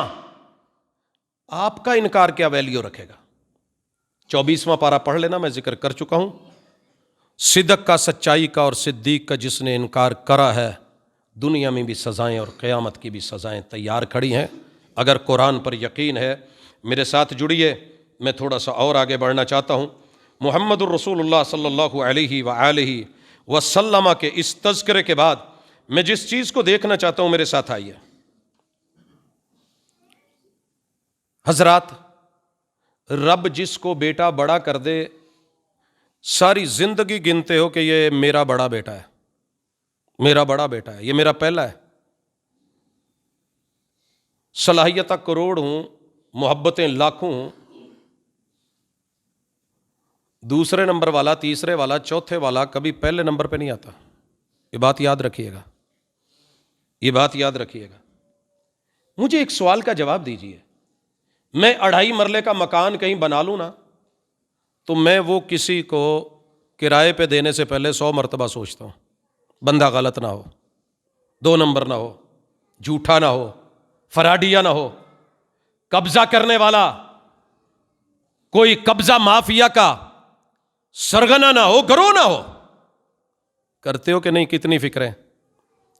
آپ کا انکار کیا ویلیو رکھے گا؟ 24واں پارہ پڑھ لینا، میں ذکر کر چکا ہوں. صدق کا، سچائی کا اور صدیق کا جس نے انکار کرا ہے، دنیا میں بھی سزائیں اور قیامت کی بھی سزائیں تیار کھڑی ہیں. اگر قرآن پر یقین ہے میرے ساتھ جڑیے. میں تھوڑا سا اور آگے بڑھنا چاہتا ہوں. محمد الرسول اللہ صلی اللہ علیہ وآلہ وسلم کے اس تذکرے کے بعد میں جس چیز کو دیکھنا چاہتا ہوں، میرے ساتھ آئیے. حضرات، رب جس کو بیٹا بڑا کر دے، ساری زندگی گنتے ہو کہ یہ میرا بڑا بیٹا ہے، میرا بڑا بیٹا ہے، یہ میرا پہلا ہے. صلاحیتیں کروڑ ہوں، محبتیں لاکھوں ہوں، دوسرے نمبر والا، تیسرے والا، چوتھے والا کبھی پہلے نمبر پہ نہیں آتا. یہ بات یاد رکھیے گا، یہ بات یاد رکھیے گا. مجھے ایک سوال کا جواب دیجیے. میں 2.5 مرلے کا مکان کہیں بنا لوں نا تو میں وہ کسی کو کرائے پہ دینے سے پہلے 100 مرتبہ سوچتا ہوں. بندہ غلط نہ ہو، 2 نمبر نہ ہو، جھوٹا نہ ہو، فراڈیا نہ ہو، قبضہ کرنے والا کوئی قبضہ مافیا کا سرغنہ نہ ہو، گروہ نہ ہو. کرتے ہو کہ نہیں؟ کتنی فکریں.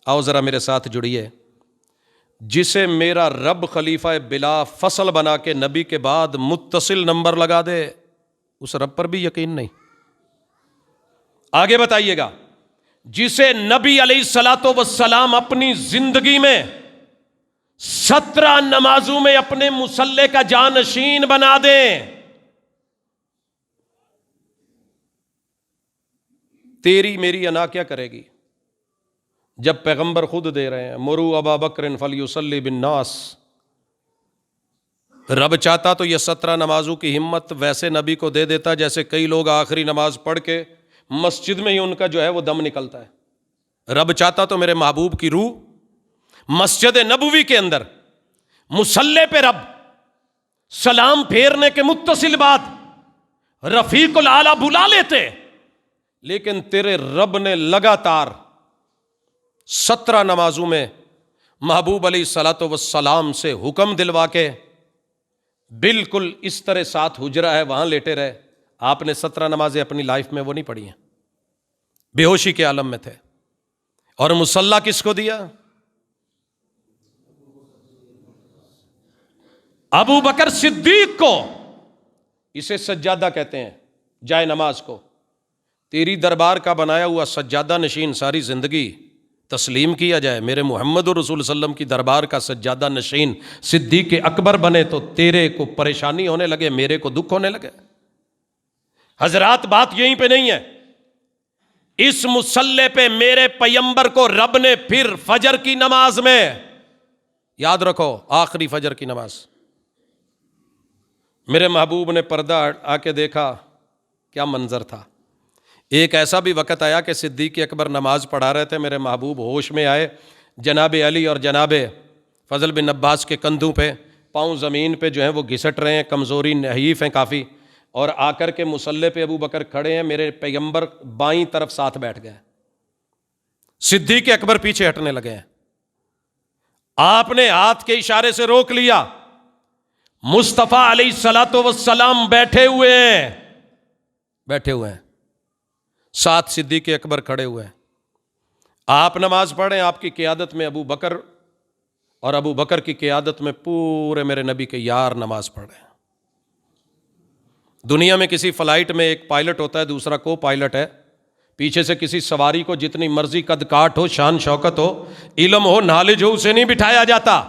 آؤ ذرا میرے ساتھ جڑیے. جسے میرا رب خلیفہ بلا فصل بنا کے نبی کے بعد متصل نمبر لگا دے، اس رب پر بھی یقین نہیں. آگے بتائیے گا. جسے نبی علیہ الصلوۃ والسلام اپنی زندگی میں 17 نمازوں میں اپنے مصلی کا جانشین بنا دیں، تیری میری انا کیا کرے گی جب پیغمبر خود دے رہے ہیں مرو ابا بکر فلیصلی بالناس. رب چاہتا تو یہ 17 نمازوں کی ہمت ویسے نبی کو دے دیتا جیسے کئی لوگ آخری نماز پڑھ کے مسجد میں ہی ان کا جو ہے وہ دم نکلتا ہے. رب چاہتا تو میرے محبوب کی روح مسجد نبوی کے اندر مصلی پہ رب سلام پھیرنے کے متصل بعد رفیق الاعلیٰ بلا لیتے، لیکن تیرے رب نے لگاتار 17 نمازوں میں محبوب علیہ الصلوۃ والسلام سے حکم دلوا کے بالکل اس طرح ساتھ حجرہ ہے وہاں لیٹے رہے. آپ نے 17 نمازیں اپنی لائف میں وہ نہیں پڑھی ہیں، بے ہوشی کے عالم میں تھے. اور مصلی کس کو دیا؟ ابو بکر صدیق کو. اسے سجادہ کہتے ہیں، جائے نماز کو. تیری دربار کا بنایا ہوا سجادہ نشین ساری زندگی تسلیم کیا جائے، میرے محمد رسول صلی اللہ علیہ وسلم کی دربار کا سجادہ نشین صدیق اکبر بنے تو تیرے کو پریشانی ہونے لگے، میرے کو دکھ ہونے لگے. حضرات بات یہیں پہ نہیں ہے، اس مصلی پہ میرے پیمبر کو رب نے پھر فجر کی نماز میں، یاد رکھو آخری فجر کی نماز، میرے محبوب نے پردہ آ کے دیکھا، کیا منظر تھا. ایک ایسا بھی وقت آیا کہ صدیق اکبر نماز پڑھا رہے تھے، میرے محبوب ہوش میں آئے، جناب علی اور جناب فضل بن عباس کے کندھوں پہ پاؤں زمین پہ جو ہیں وہ گھسٹ رہے ہیں، کمزوری نحیف ہیں کافی، اور آ کر کے مصلی پہ ابو بکر کھڑے ہیں، میرے پیغمبر بائیں طرف ساتھ بیٹھ گئے، صدیق اکبر پیچھے ہٹنے لگے ہیں. آپ نے ہاتھ کے اشارے سے روک لیا. مصطفیٰ علیہ الصلوۃ والسلام بیٹھے ہوئے ہیں، ساتھ صدیق اکبر کھڑے ہوئے ہیں. آپ نماز پڑھیں، آپ کی قیادت میں ابو بکر، اور ابو بکر کی قیادت میں پورے میرے نبی کے یار نماز پڑھ رہے ہیں. دنیا میں کسی فلائٹ میں ایک پائلٹ ہوتا ہے، دوسرا کو پائلٹ ہے. پیچھے سے کسی سواری کو جتنی مرضی قد کاٹ ہو، شان شوکت ہو، علم ہو، نالج ہو، اسے نہیں بٹھایا جاتا.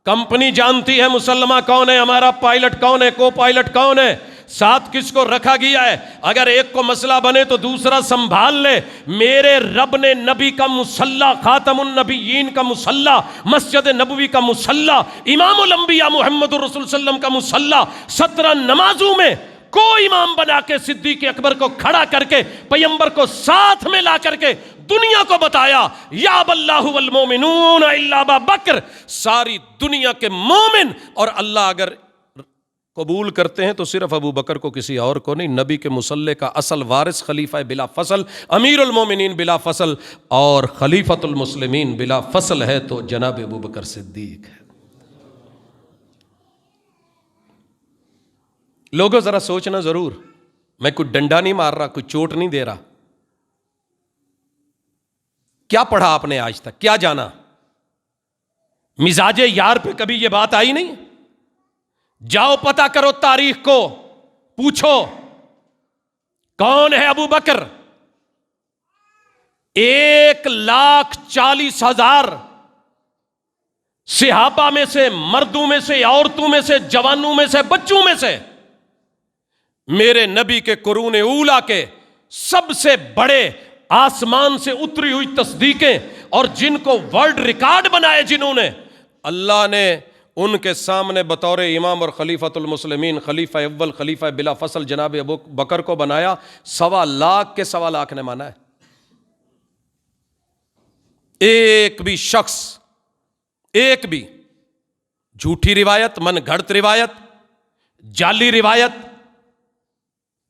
کمپنی جانتی ہے مسلمہ کون ہے، ہمارا پائلٹ کون ہے، کو پائلٹ کون ہے، ساتھ کس کو رکھا گیا ہے. اگر ایک کو مسئلہ بنے تو دوسرا سنبھال لے. میرے رب نے نبی کا مصلی، خاتم النبیین کا مصلی، مسجد نبوی کا مصلی، امام الانبیاء محمد الرسول صلی اللہ علیہ وسلم کا مصلی 17 نمازوں میں کو امام بنا کے صدیق اکبر کو کھڑا کر کے پیغمبر کو ساتھ میں لا کر کے دنیا کو بتایا، یا باللہ والمومنون الا ابا بکر. ساری دنیا کے مومن اور اللہ اگر قبول کرتے ہیں تو صرف ابو بکر کو، کسی اور کو نہیں. نبی کے مصلی کا اصل وارث خلیفہ بلا فصل، امیر المومنین بلا فصل، اور خلیفۃ المسلمین بلا فصل ہے تو جناب ابو بکر صدیق ہے. لوگوں ذرا سوچنا ضرور، میں کوئی ڈنڈا نہیں مار رہا، کوئی چوٹ نہیں دے رہا. کیا پڑھا آپ نے آج تک، کیا جانا؟ مزاج یار پہ کبھی یہ بات آئی نہیں؟ جاؤ پتہ کرو تاریخ کو، پوچھو کون ہے ابو بکر. 1,40,000 صحابہ میں سے، مردوں میں سے، عورتوں میں سے، جوانوں میں سے، بچوں میں سے میرے نبی کے قرون اولا کے سب سے بڑے آسمان سے اتری ہوئی تصدیقیں، اور جن کو ورلڈ ریکارڈ بنائے، جنہوں نے اللہ نے ان کے سامنے بطور امام اور خلیفۃ المسلمین، خلیفہ اول، خلیفہ بلا فصل جناب ابو بکر کو بنایا. 1.25 لاکھ کے 1.25 لاکھ نے مانا ہے. ایک بھی شخص، ایک بھی جھوٹی روایت، من گھڑت روایت، جعلی روایت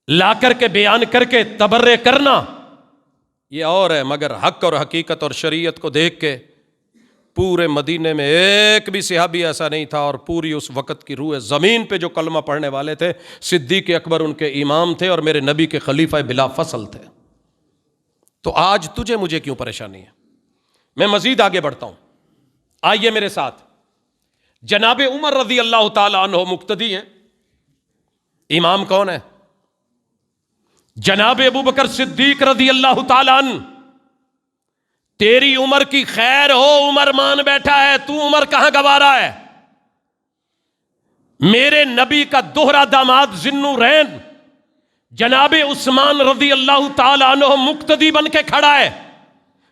لا کر کے بیان کر کے تبرئے کرنا یہ اور ہے، مگر حق اور حقیقت اور شریعت کو دیکھ کے پورے مدینے میں ایک بھی صحابی ایسا نہیں تھا، اور پوری اس وقت کی روح زمین پہ جو کلمہ پڑھنے والے تھے صدیق اکبر ان کے امام تھے اور میرے نبی کے خلیفہ بلا فصل تھے. تو آج تجھے مجھے کیوں پریشانی ہے؟ میں مزید آگے بڑھتا ہوں، آئیے میرے ساتھ. جناب عمر رضی اللہ تعالی عنہ مقتدی ہیں. امام کون ہے؟ جناب ابو بکر صدیق رضی اللہ تعالی عنہ. تیری عمر کی خیر ہو، عمر مان بیٹھا ہے، تو عمر کہاں گوارا ہے؟ میرے نبی کا دوہرا داماد ذی النورین جناب عثمان رضی اللہ تعالی عنہ مقتدی بن کے کھڑا ہے،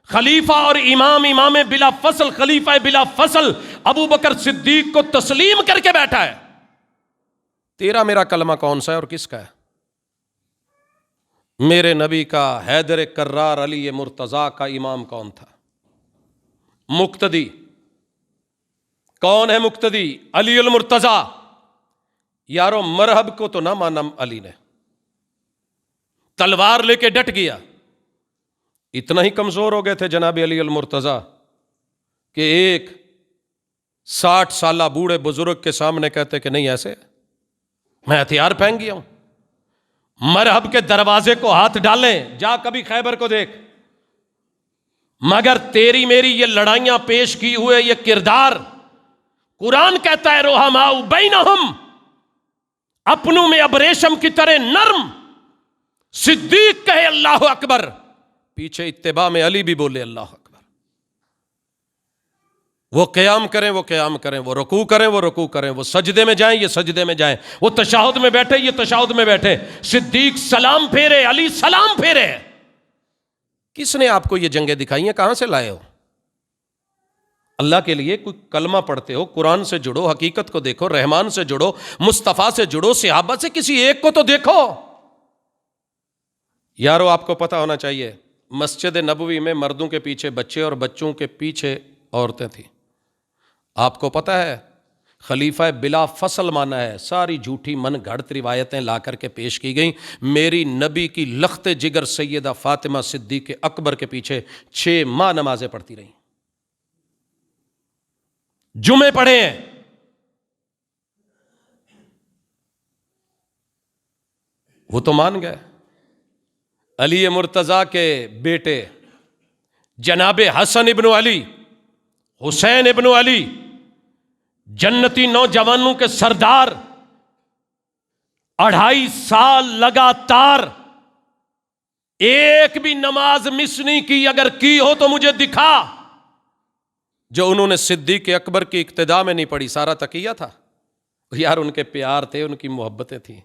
خلیفہ اور امام بلا فصل، خلیفہ بلا فصل ابو بکر صدیق کو تسلیم کر کے بیٹھا ہے۔ تیرا میرا کلمہ کون سا ہے اور کس کا ہے؟ میرے نبی کا، حیدر کرار علی مرتضیٰ کا امام کون تھا؟ مقتدی۔ کون ہے مقتدی؟ علی المرتضیٰ۔ یارو مرہب کو تو نہ مانا علی نے، تلوار لے کے ڈٹ گیا۔ اتنا ہی کمزور ہو گئے تھے جناب علی المرتضیٰ کہ ایک 60 سالہ بوڑھے بزرگ کے سامنے کہتے کہ نہیں، ایسے میں ہتھیار پھینک گیا ہوں، مرہب کے دروازے کو ہاتھ ڈالیں، جا کبھی خیبر کو دیکھ، مگر تیری میری یہ لڑائیاں پیش کی ہوئے یہ کردار، قرآن کہتا ہے رحماء بینہم، اپنوں میں ابریشم کی طرح نرم۔ صدیق کہے اللہ اکبر، پیچھے اتباع میں علی بھی بولے اللہ اکبر۔ وہ قیام کریں وہ قیام کریں، وہ رکوع کریں وہ رکوع کریں، وہ سجدے میں جائیں یہ سجدے میں جائیں، وہ تشہد میں بیٹھے یہ تشہد میں بیٹھے، صدیق سلام پھیرے، علی سلام پھیرے۔ کس نے آپ کو یہ جنگیں دکھائی ہیں؟ کہاں سے لائے ہو؟ اللہ کے لیے کوئی کلمہ پڑھتے ہو، قرآن سے جڑو، حقیقت کو دیکھو، رحمان سے جڑو، مصطفیٰ سے جڑو، صحابہ سے کسی ایک کو تو دیکھو۔ یارو آپ کو پتہ ہونا چاہیے، مسجد نبوی میں مردوں کے پیچھے بچے اور بچوں کے پیچھے عورتیں تھیں۔ آپ کو پتہ ہے خلیفہ بلا فصل مانا ہے، ساری جھوٹی من گھڑت روایتیں لا کر کے پیش کی گئیں۔ میری نبی کی لخت جگر سیدہ فاطمہ صدیق اکبر کے پیچھے 6 ماہ نمازیں پڑھتی رہیں، جمعے پڑھے ہیں۔ وہ تو مان گئے۔ علی مرتضیٰ کے بیٹے جناب حسن ابن علی، حسین ابن علی، جنتی نوجوانوں کے سردار، 2.5 سال لگاتار ایک بھی نماز مس نہیں کی، اگر کی ہو تو مجھے دکھا، جو انہوں نے صدیق اکبر کی اقتداء میں نہیں پڑھی۔ سارا تقیہ تھا یار، ان کے پیار تھے، ان کی محبتیں تھیں،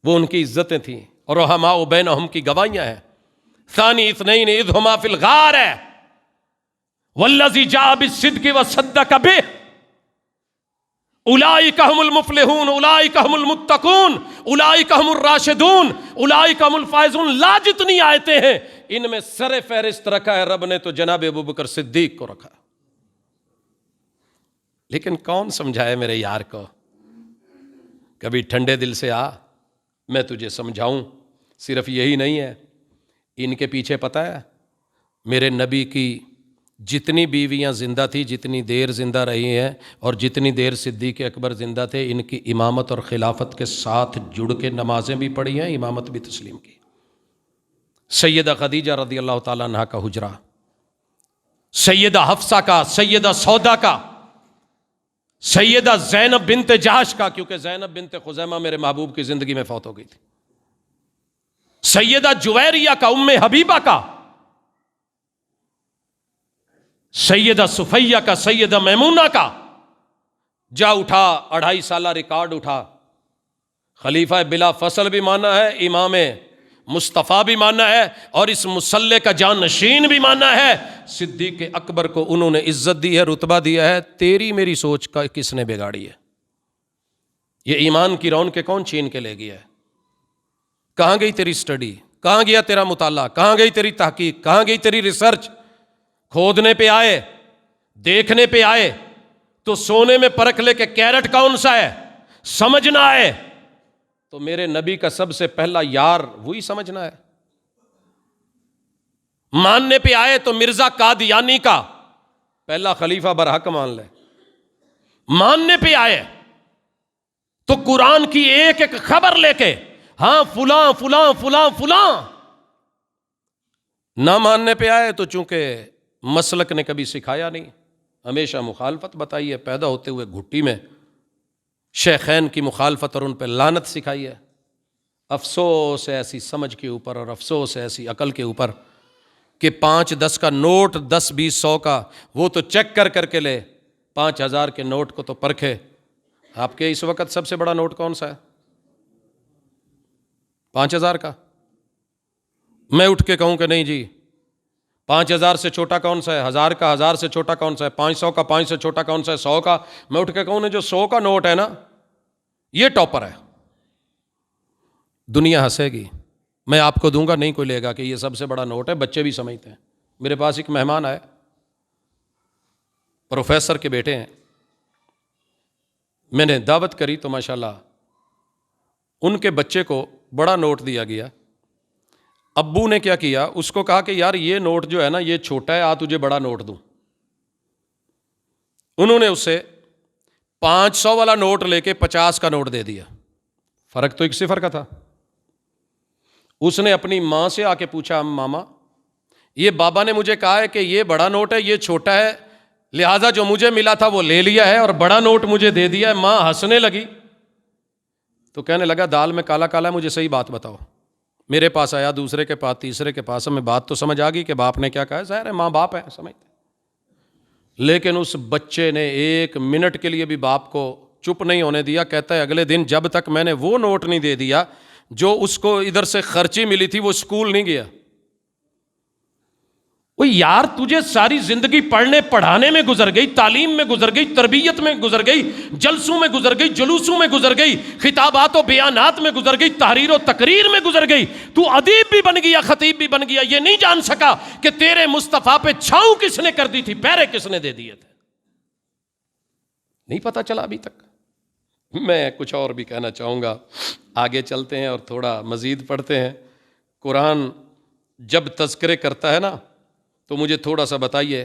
وہ ان کی عزتیں تھیں، اور رحماء بینہم کی گواہیاں ہیں۔ ثانی اثنین اذ ہما فی الغار ہے، والذی جاء بالصدق وصدق بہ، اولئک ھم المفلحون، اولئک ھم المتقون، اولئک ھم الراشدون، اولئک ھم الفائزون۔ لا جتنی آیتیں ہیں ان میں سر فہرست رکھا ہے رب نے تو جناب ابوبکر صدیق کو رکھا۔ لیکن کون سمجھائے میرے یار کو؟ کبھی ٹھنڈے دل سے آ، میں تجھے سمجھاؤں۔ صرف یہی نہیں ہے، ان کے پیچھے پتہ ہے میرے نبی کی جتنی بیویاں زندہ تھی، جتنی دیر زندہ رہی ہیں، اور جتنی دیر صدیق اکبر زندہ تھے، ان کی امامت اور خلافت کے ساتھ جڑ کے نمازیں بھی پڑھی ہیں، امامت بھی تسلیم کی۔ سیدہ خدیجہ رضی اللہ تعالیٰ عنہ کا حجرہ، سیدہ حفصہ کا، سیدہ سودا کا، سیدہ زینب بنت جہش کا، کیونکہ زینب بنت خزیمہ میرے محبوب کی زندگی میں فوت ہو گئی تھی، سیدہ جویریہ کا، ام حبیبہ کا، سیدہ صفیہ کا، سیدہ میمونہ کا۔ جا اٹھا، 2.5 سالہ ریکارڈ اٹھا، خلیفہ بلا فصل بھی مانا ہے، امام مصطفیٰ بھی مانا ہے، اور اس مصلی کا جانشین بھی مانا ہے۔ صدیق اکبر کو انہوں نے عزت دی ہے، رتبہ دیا ہے۔ تیری میری سوچ کا کس نے بگاڑی ہے؟ یہ ایمان کی رون کے کون چھین کے لے گیا ہے؟ کہاں گئی تیری سٹڈی؟ کہاں گیا تیرا مطالعہ؟ کہاں گئی تیری تحقیق؟ کہاں گئی تیری ریسرچ؟ کھودنے پہ آئے، دیکھنے پہ آئے تو سونے میں پرکھ لے کہ کیرٹ کون سا ہے، سمجھنا آئے تو میرے نبی کا سب سے پہلا یار وہی سمجھنا ہے۔ ماننے پہ آئے تو مرزا قادیانی کا پہلا خلیفہ برحق مان لے۔ ماننے پہ آئے تو قرآن کی ایک ایک خبر لے کے، ہاں فلاں فلاں فلاں فلاں۔ نہ ماننے پہ آئے تو چونکہ مسلک نے کبھی سکھایا نہیں، ہمیشہ مخالفت بتائی ہے، پیدا ہوتے ہوئے گھٹی میں شیخین کی مخالفت اور ان پہ لعنت سکھائی ہے۔ افسوس ہے ایسی سمجھ کے اوپر، اور افسوس ہے ایسی عقل کے اوپر کہ 5-10 کا نوٹ، 10-20-100 کا وہ تو چیک کر کے لے، 5000 کے نوٹ کو تو پرکھے۔ آپ کے اس وقت سب سے بڑا نوٹ کون سا ہے؟ 5,000 کا میں اٹھ کے کہوں کہ نہیں جی 5,000 سے چھوٹا کون سا ہے, 1,000 کا 1,000 سے چھوٹا کون سا ہے, 500 کا 5 سے چھوٹا کون سا ہے, 100 کا, میں اٹھ کے کہوں جو 100 کا نوٹ ہے نا یہ ٹاپر ہے, دنیا ہنسے گی. میں آپ کو دوں گا, نہیں کوئی لے گا کہ یہ سب سے بڑا نوٹ ہے, بچے بھی سمجھتے ہیں. میرے پاس ایک مہمان آئے, پروفیسر کے بیٹے ہیں, میں نے دعوت کری تو ماشاءاللہ ان کے بچے کو بڑا نوٹ دیا گیا. ابو نے کیا کیا, اس کو کہا کہ یار یہ نوٹ جو ہے نا یہ چھوٹا ہے, تجھے بڑا نوٹ دوں. انہوں نے اسے 500 والا نوٹ لے کے 50 کا نوٹ دے دیا. فرق تو 1 صفر کا تھا. اس نے اپنی ماں سے آ کے پوچھا, ماما یہ بابا نے مجھے کہا ہے کہ یہ بڑا نوٹ ہے, یہ چھوٹا ہے, لہٰذا جو مجھے ملا تھا وہ لے لیا ہے اور بڑا نوٹ مجھے دے دیا ہے. ماں ہنسنے لگی تو کہنے لگا دال میں کالا کالا ہے, مجھے صحیح بات بتاؤ. میرے پاس آیا, دوسرے کے پاس, تیسرے کے پاس, ہمیں بات تو سمجھ آ گئی کہ باپ نے کیا کہا ہے, ظاہر ہے ماں باپ ہے سمجھتے. لیکن اس بچے نے 1 منٹ کے لیے بھی باپ کو چپ نہیں ہونے دیا. کہتا ہے اگلے دن جب تک میں نے وہ نوٹ نہیں دے دیا جو اس کو ادھر سے خرچی ملی تھی, وہ اسکول نہیں گیا. وہ یار تجھے ساری زندگی پڑھنے پڑھانے میں گزر گئی, تعلیم میں گزر گئی, تربیت میں گزر گئی, جلسوں میں گزر گئی, جلوسوں میں گزر گئی, خطابات و بیانات میں گزر گئی, تحریر و تقریر میں گزر گئی. تو ادیب بھی بن گیا, خطیب بھی بن گیا, یہ نہیں جان سکا کہ تیرے مصطفیٰ پہ چھاؤں کس نے کر دی تھی, پیرے کس نے دے دیے تھے. نہیں پتا چلا ابھی تک. میں کچھ اور بھی کہنا چاہوں گا, آگے چلتے ہیں اور تھوڑا مزید پڑھتے ہیں. قرآن جب تذکرے کرتا ہے نا تو مجھے تھوڑا سا بتائیے,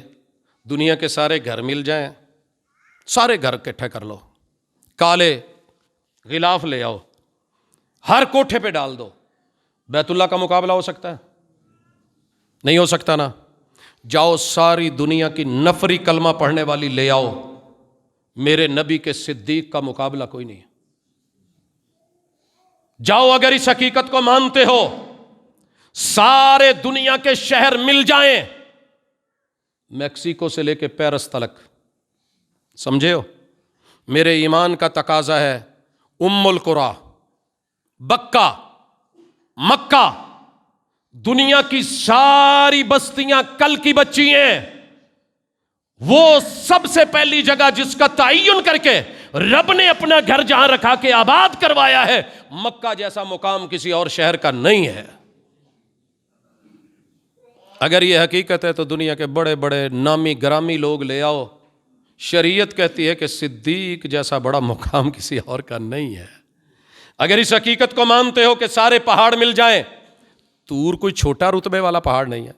دنیا کے سارے گھر مل جائیں, سارے گھر اکٹھے کر لو, کالے غلاف لے آؤ, ہر کوٹھے پہ ڈال دو, بیت اللہ کا مقابلہ ہو سکتا ہے؟ نہیں ہو سکتا نا. جاؤ ساری دنیا کی نفری کلمہ پڑھنے والی لے آؤ, میرے نبی کے صدیق کا مقابلہ کوئی نہیں ہے. جاؤ اگر اس حقیقت کو مانتے ہو, سارے دنیا کے شہر مل جائیں, میکسیکو سے لے کے پیرس تلک, سمجھے ہو, میرے ایمان کا تقاضا ہے ام القری, بکہ, مکہ, دنیا کی ساری بستیاں کل کی بچی ہیں. وہ سب سے پہلی جگہ جس کا تعین کر کے رب نے اپنا گھر جہاں رکھا کے آباد کروایا ہے, مکہ جیسا مقام کسی اور شہر کا نہیں ہے. اگر یہ حقیقت ہے تو دنیا کے بڑے بڑے نامی گرامی لوگ لے آؤ. شریعت کہتی ہے کہ صدیق جیسا بڑا مقام کسی اور کا نہیں ہے. اگر اس حقیقت کو مانتے ہو کہ سارے پہاڑ مل جائیں, طور کوئی چھوٹا رتبے والا پہاڑ نہیں ہے,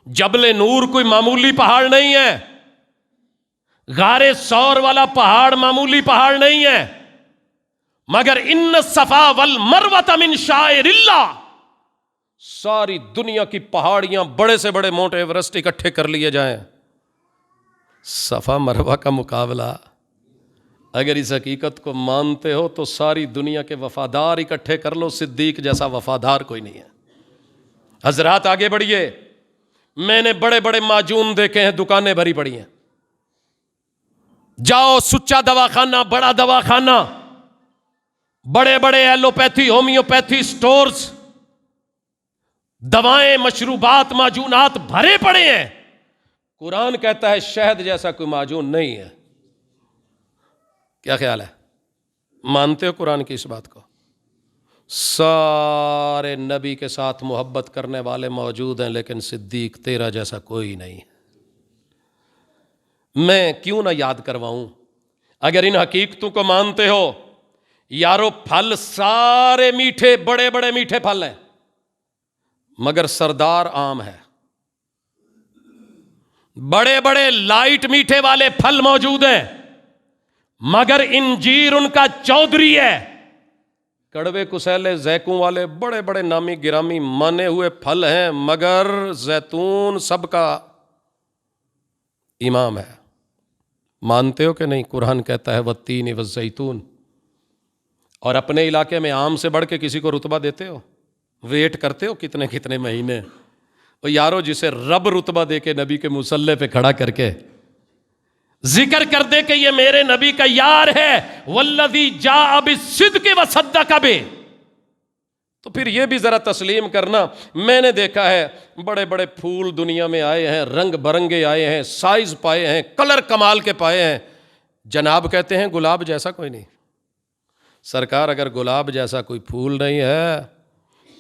جبل نور کوئی معمولی پہاڑ نہیں ہے, غار ثور والا پہاڑ معمولی پہاڑ نہیں ہے, مگر ان الصفا والمروہ من شعائر اللہ. ساری دنیا کی پہاڑیاں بڑے سے بڑے مونٹ ایورسٹ اکٹھے کر لیے جائیں, صفا مروہ کا مقابلہ. اگر اس حقیقت کو مانتے ہو تو ساری دنیا کے وفادار اکٹھے کر لو, صدیق جیسا وفادار کوئی نہیں ہے. حضرات آگے بڑھیے. میں نے بڑے بڑے معجون دیکھے ہیں, دکانیں بھری پڑی ہیں. جاؤ سچا دواخانہ, بڑا دواخانہ, بڑے بڑے ایلوپیتھی ہومیوپیتھی سٹورز, دوائیں, مشروبات, معجونات بھرے پڑے ہیں. قرآن کہتا ہے شہد جیسا کوئی معجون نہیں ہے. کیا خیال ہے, مانتے ہو قرآن کی اس بات کو؟ سارے نبی کے ساتھ محبت کرنے والے موجود ہیں, لیکن صدیق تیرا جیسا کوئی نہیں. میں کیوں نہ یاد کرواؤں. اگر ان حقیقتوں کو مانتے ہو, یارو پھل سارے میٹھے, بڑے بڑے میٹھے پھل ہیں, مگر سردار آم ہے. بڑے بڑے لائٹ میٹھے والے پھل موجود ہیں, مگر انجیر ان کا چودھری ہے. کڑوے کسیلے زیتون والے بڑے بڑے نامی گرامی مانے ہوئے پھل ہیں, مگر زیتون سب کا امام ہے. مانتے ہو کہ نہیں؟ قرآن کہتا ہے والتین والزیتون. اور اپنے علاقے میں آم سے بڑھ کے کسی کو رتبہ دیتے ہو؟ ویٹ کرتے ہو کتنے کتنے مہینے. اور یارو جسے رب رتبہ دے کے نبی کے مصلی پہ کھڑا کر کے ذکر کر دے کہ یہ میرے نبی کا یار ہے, والذی جاء بالصدق وصدق بہ, تو پھر یہ بھی ذرا تسلیم کرنا، میں نے دیکھا ہے بڑے بڑے پھول دنیا میں آئے ہیں، رنگ برنگے آئے ہیں، سائز پائے ہیں، کلر کمال کے پائے ہیں، جناب کہتے ہیں گلاب جیسا کوئی نہیں۔ سرکار اگر گلاب جیسا کوئی پھول نہیں ہے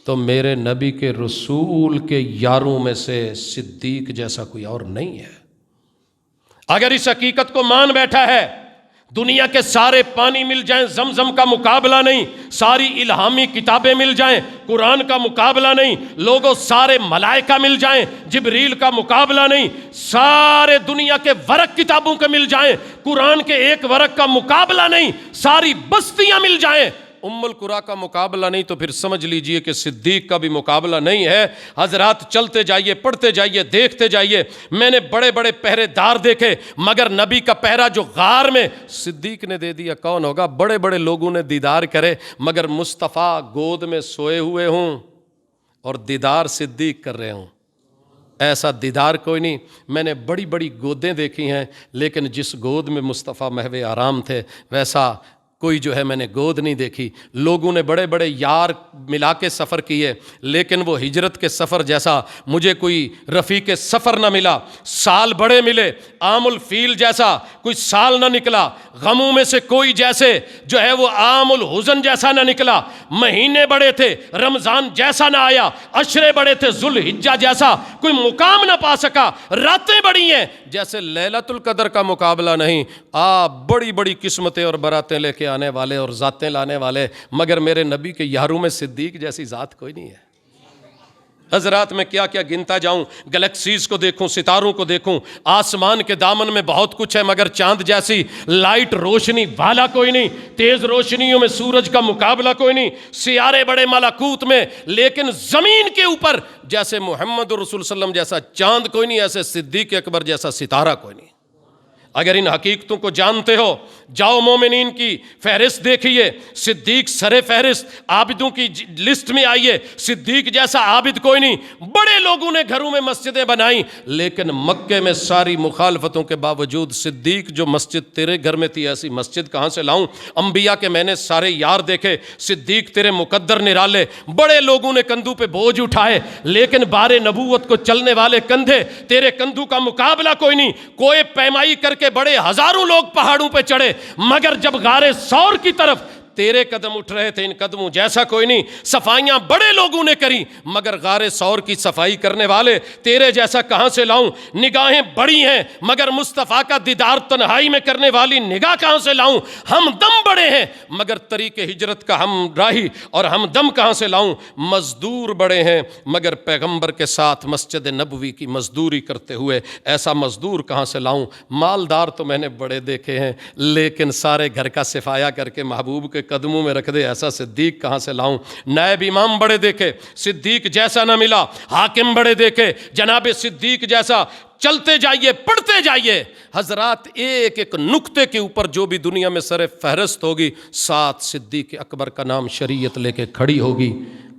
تو میرے نبی کے رسول کے یاروں میں سے صدیق جیسا کوئی اور نہیں ہے۔ اگر اس حقیقت کو مان بیٹھا ہے، دنیا کے سارے پانی مل جائیں، زمزم کا مقابلہ نہیں، ساری الہامی کتابیں مل جائیں، قرآن کا مقابلہ نہیں، لوگوں سارے ملائکہ مل جائیں، جبریل کا مقابلہ نہیں، سارے دنیا کے ورق کتابوں کے مل جائیں، قرآن کے ایک ورق کا مقابلہ نہیں، ساری بستیاں مل جائیں، ام القریٰ کا مقابلہ نہیں، تو پھر سمجھ لیجئے کہ صدیق کا بھی مقابلہ نہیں ہے۔ حضرات چلتے جائیے، پڑھتے جائیے، دیکھتے جائیے۔ میں نے بڑے بڑے پہرے دار دیکھے، مگر نبی کا پہرا جو غار میں صدیق نے دے دیا، کون ہوگا؟ بڑے بڑے لوگوں نے دیدار کرے، مگر مصطفیٰ گود میں سوئے ہوئے ہوں اور دیدار صدیق کر رہے ہوں، ایسا دیدار کوئی نہیں۔ میں نے بڑی بڑی گودیں دیکھی ہیں، لیکن جس گود میں مصطفیٰ محو آرام تھے ویسا کوئی جو ہے میں نے گود نہیں دیکھی۔ لوگوں نے بڑے بڑے یار ملا کے سفر کیے، لیکن وہ ہجرت کے سفر جیسا مجھے کوئی رفیق سفر نہ ملا۔ سال بڑے ملے، عام الفیل جیسا کوئی سال نہ نکلا، غموں میں سے کوئی جیسے جو ہے وہ عام الحزن جیسا نہ نکلا۔ مہینے بڑے تھے، رمضان جیسا نہ آیا، عشرے بڑے تھے، ذوالحجہ جیسا کوئی مقام نہ پا سکا۔ راتیں بڑی ہیں، جیسے لیلۃ القدر کا مقابلہ نہیں۔ بڑی بڑی قسمتیں اور براتیں لے کے آنے والے اور ذاتیں لانے والے، مگر میرے نبی کے یاروں میں صدیق جیسی ذات کوئی نہیں ہے۔ حضرات میں کیا کیا گنتا جاؤں، گلیکسیز کو دیکھوں، ستاروں کو دیکھوں، آسمان کے دامن میں بہت کچھ ہے، مگر چاند جیسی لائٹ روشنی والا کوئی نہیں، تیز روشنیوں میں سورج کا مقابلہ کوئی نہیں، سیارے بڑے ملکوت میں، لیکن زمین کے اوپر جیسے محمد رسول صلی اللہ علیہ وسلم جیسا چاند کوئی نہیں، ایسے صدیق اکبر جیسا ستارہ کوئی نہیں۔ اگر ان حقیقتوں کو جانتے ہو، جاؤ مومنین کی فہرست دیکھیے، صدیق سر فہرست، عابدوں کی لسٹ میں آئیے، صدیق جیسا عابد کوئی نہیں۔ بڑے لوگوں نے گھروں میں مسجدیں بنائیں، لیکن مکے میں ساری مخالفتوں کے باوجود صدیق جو مسجد تیرے گھر میں تھی ایسی مسجد کہاں سے لاؤں؟ انبیاء کے میں نے سارے یار دیکھے، صدیق تیرے مقدر نرالے، بڑے لوگوں نے کندھوں پہ بوجھ اٹھائے، لیکن بار نبوت کو چلنے والے کندھے، تیرے کندھوں کا مقابلہ کوئی نہیں۔ کوئی پیمائی کر کے بڑے ہزاروں لوگ پہاڑوں پہ چڑھے، مگر جب غار ثور کی طرف تیرے قدم اٹھ رہے تھے، ان قدموں جیسا کوئی نہیں۔ صفائیاں بڑے لوگوں نے کری، مگر غار ثور کی صفائی کرنے والے تیرے جیسا کہاں سے لاؤں؟ نگاہیں بڑی ہیں، مگر مصطفیٰ کا دیدار تنہائی میں کرنے والی نگاہ کہاں سے لاؤں؟ ہم دم بڑے ہیں، مگر طریق ہجرت کا ہم راہی اور ہم دم کہاں سے لاؤں؟ مزدور بڑے ہیں، مگر پیغمبر کے ساتھ مسجد نبوی کی مزدوری کرتے ہوئے ایسا مزدور کہاں سے لاؤں؟ مالدار تو میں نے بڑے دیکھے ہیں، لیکن سارے گھر کا صفایا کر کے محبوب کے قدموں میں رکھ دے ایسا صدیق کہاں سے لاؤں؟ نائب امام بڑے دیکھے، صدیق جیسا نہ ملا۔ حاکم بڑے دیکھے، جناب صدیق جیسا۔ چلتے جائیے، پڑھتے جائیے۔ حضرات ایک ایک نقطے کے اوپر جو بھی دنیا میں سر فہرست ہوگی، ساتھ صدیق اکبر کا نام شریعت لے کے کھڑی ہوگی۔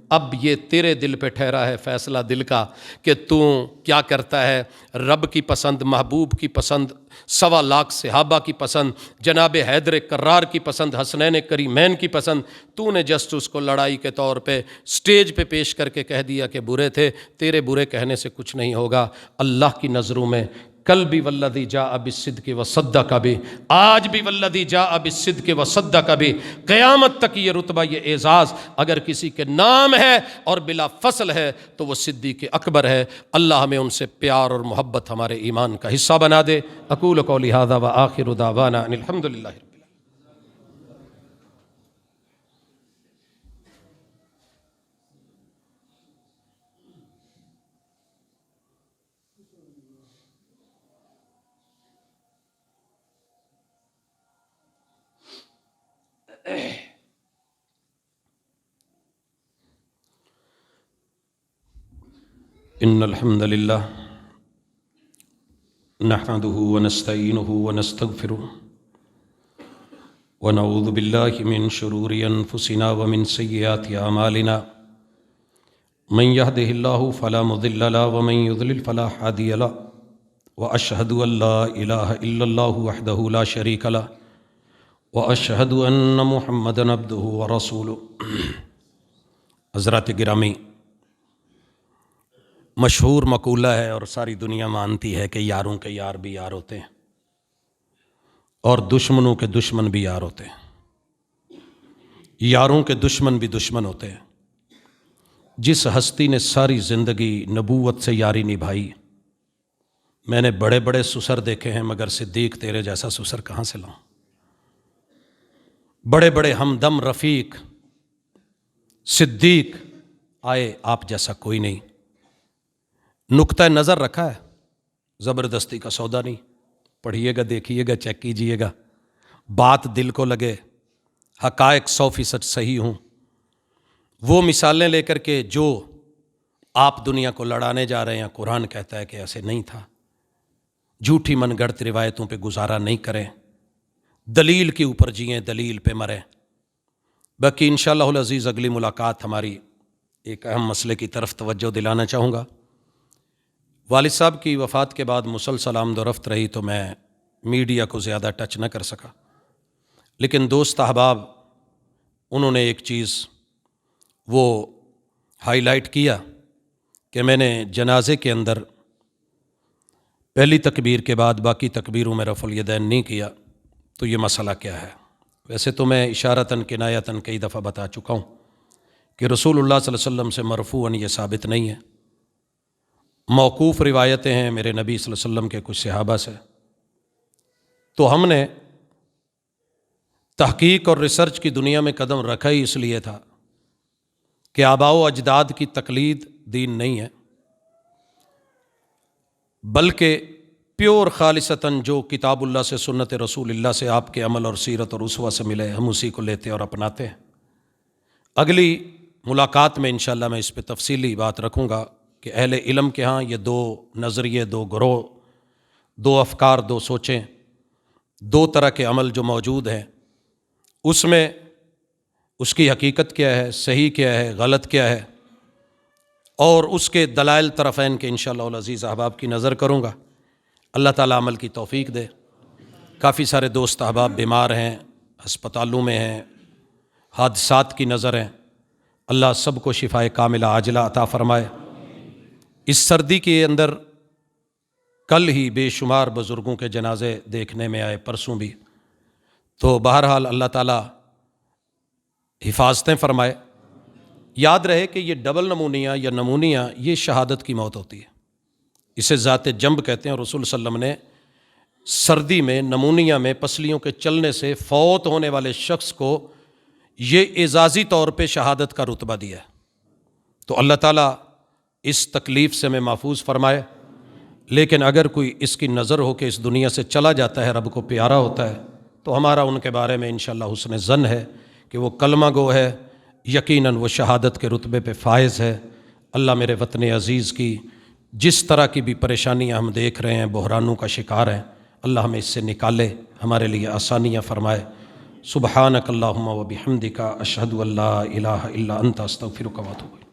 اب یہ تیرے دل پہ ٹھہرا ہے فیصلہ دل کا کہ تو کیا کرتا ہے۔ رب کی پسند، محبوب کی پسند، 1.25 لاکھ صحابہ کی پسند، جناب حیدر کرار کی پسند، حسنین کریمین کی پسند، تو نے جسٹ اس کو لڑائی کے طور پہ سٹیج پہ پیش کر کے کہہ دیا کہ برے تھے۔ تیرے برے کہنے سے کچھ نہیں ہوگا اللہ کی نظروں میں۔ کل بھی والذی جاء بالصدق وصدق بھی، آج بھی والذی جاء بالصدق وصدق بھی، قیامت تک یہ رتبہ، یہ اعزاز اگر کسی کے نام ہے اور بلا فصل ہے تو وہ صدیق اکبر ہے۔ اللہ ہمیں ان سے پیار اور محبت ہمارے ایمان کا حصہ بنا دے۔ اقول قولی ھذا وآخر دعوانا ان الحمد للہ۔ ان الحمد للہ نحمده ونستعینه ونستغفره ونعوذ باللہ من شرور انفسنا ومن سیئات اعمالنا من يهده اللہ فلا مضل له ومن يضلل فلا هادی له واشهد ان لا الہ الا اللہ وحدہ لا شریک له واشهد ان محمدا عبده ورسوله حضرات گرامی، مشہور مقولہ ہے اور ساری دنیا مانتی ہے کہ یاروں کے یار بھی یار ہوتے ہیں اور دشمنوں کے دشمن بھی یار ہوتے ہیں، یاروں کے دشمن بھی دشمن ہوتے ہیں۔ جس ہستی نے ساری زندگی نبوت سے یاری نبھائی، میں نے بڑے بڑے سسر دیکھے ہیں مگر صدیق تیرے جیسا سسر کہاں سے لاؤں؟ بڑے بڑے ہمدم رفیق صدیق آئے، آپ جیسا کوئی نہیں۔ نقطہ نظر رکھا ہے، زبردستی کا سودا نہیں۔ پڑھیے گا، دیکھیے گا، چیک کیجئے گا، بات دل کو لگے، حقائق 100% صحیح ہوں، وہ مثالیں لے کر کے جو آپ دنیا کو لڑانے جا رہے ہیں، قرآن کہتا ہے کہ ایسے نہیں تھا۔ جھوٹی من گڑت روایتوں پہ گزارا نہیں کریں، دلیل کے اوپر جئیں، دلیل پہ مریں۔ باقی انشاءاللہ العزیز اگلی ملاقات ہماری ایک اہم مسئلے کی طرف توجہ دلانا چاہوں گا۔ والد صاحب کی وفات کے بعد مسلسل آمد و رفت رہی تو میں میڈیا کو زیادہ ٹچ نہ کر سکا، لیکن دوست احباب انہوں نے ایک چیز وہ ہائی لائٹ کیا کہ میں نے جنازے کے اندر پہلی تکبیر کے بعد باقی تکبیروں میں رفع الیدین نہیں کیا، تو یہ مسئلہ کیا ہے؟ ویسے تو میں اشارتاً کنایتاً کئی دفعہ بتا چکا ہوں کہ رسول اللہ صلی اللہ علیہ وسلم سے مرفوعاً یہ ثابت نہیں ہے، موقوف روایتیں ہیں میرے نبی صلی اللہ علیہ وسلم کے کچھ صحابہ سے۔ تو ہم نے تحقیق اور ریسرچ کی دنیا میں قدم رکھا ہی اس لیے تھا کہ آباء و اجداد کی تقلید دین نہیں ہے، بلکہ پیور خالصتاً جو کتاب اللہ سے، سنت رسول اللہ سے، آپ کے عمل اور سیرت اور اسوہ سے ملے، ہم اسی کو لیتے اور اپناتے ہیں۔ اگلی ملاقات میں انشاءاللہ میں اس پہ تفصیلی بات رکھوں گا کہ اہل علم کے ہاں یہ دو نظریے، دو گروہ، دو افکار، دو سوچیں، دو طرح کے عمل جو موجود ہیں، اس میں اس کی حقیقت کیا ہے، صحیح کیا ہے، غلط کیا ہے، اور اس کے دلائل طرفین کے انشاءاللہ العزیز احباب کی نظر کروں گا۔ اللہ تعالیٰ عمل کی توفیق دے۔ کافی سارے دوست احباب بیمار ہیں، ہسپتالوں میں ہیں، حادثات کی نظر ہیں، اللہ سب کو شفائے کاملہ عاجلہ عطا فرمائے۔ اس سردی کے اندر کل ہی بے شمار بزرگوں کے جنازے دیکھنے میں آئے، پرسوں بھی، تو بہرحال اللہ تعالیٰ حفاظتیں فرمائے۔ یاد رہے کہ یہ ڈبل نمونیا یا نمونیا یہ شہادت کی موت ہوتی ہے، اسے ذات جنب کہتے ہیں، اور رسول صلی اللہ علیہ وسلم نے سردی میں نمونیا میں پسلیوں کے چلنے سے فوت ہونے والے شخص کو یہ اعزازی طور پہ شہادت کا رتبہ دیا ہے۔ تو اللہ تعالیٰ اس تکلیف سے ہمیں محفوظ فرمائے۔ لیکن اگر کوئی اس کی نظر ہو کہ اس دنیا سے چلا جاتا ہے، رب کو پیارا ہوتا ہے، تو ہمارا ان کے بارے میں انشاءاللہ حسن ظن ہے کہ وہ کلمہ گو ہے، یقیناً وہ شہادت کے رتبے پہ فائز ہے۔ اللہ میرے وطن عزیز کی جس طرح کی بھی پریشانیاں ہم دیکھ رہے ہیں، بحرانوں کا شکار ہیں، اللہ ہمیں اس سے نکالے، ہمارے لیے آسانیاں فرمائے۔ سبحانک اللہم و بحمدک، اشہد ان لا الہ الا انت، استغفرک و اتوب الیک۔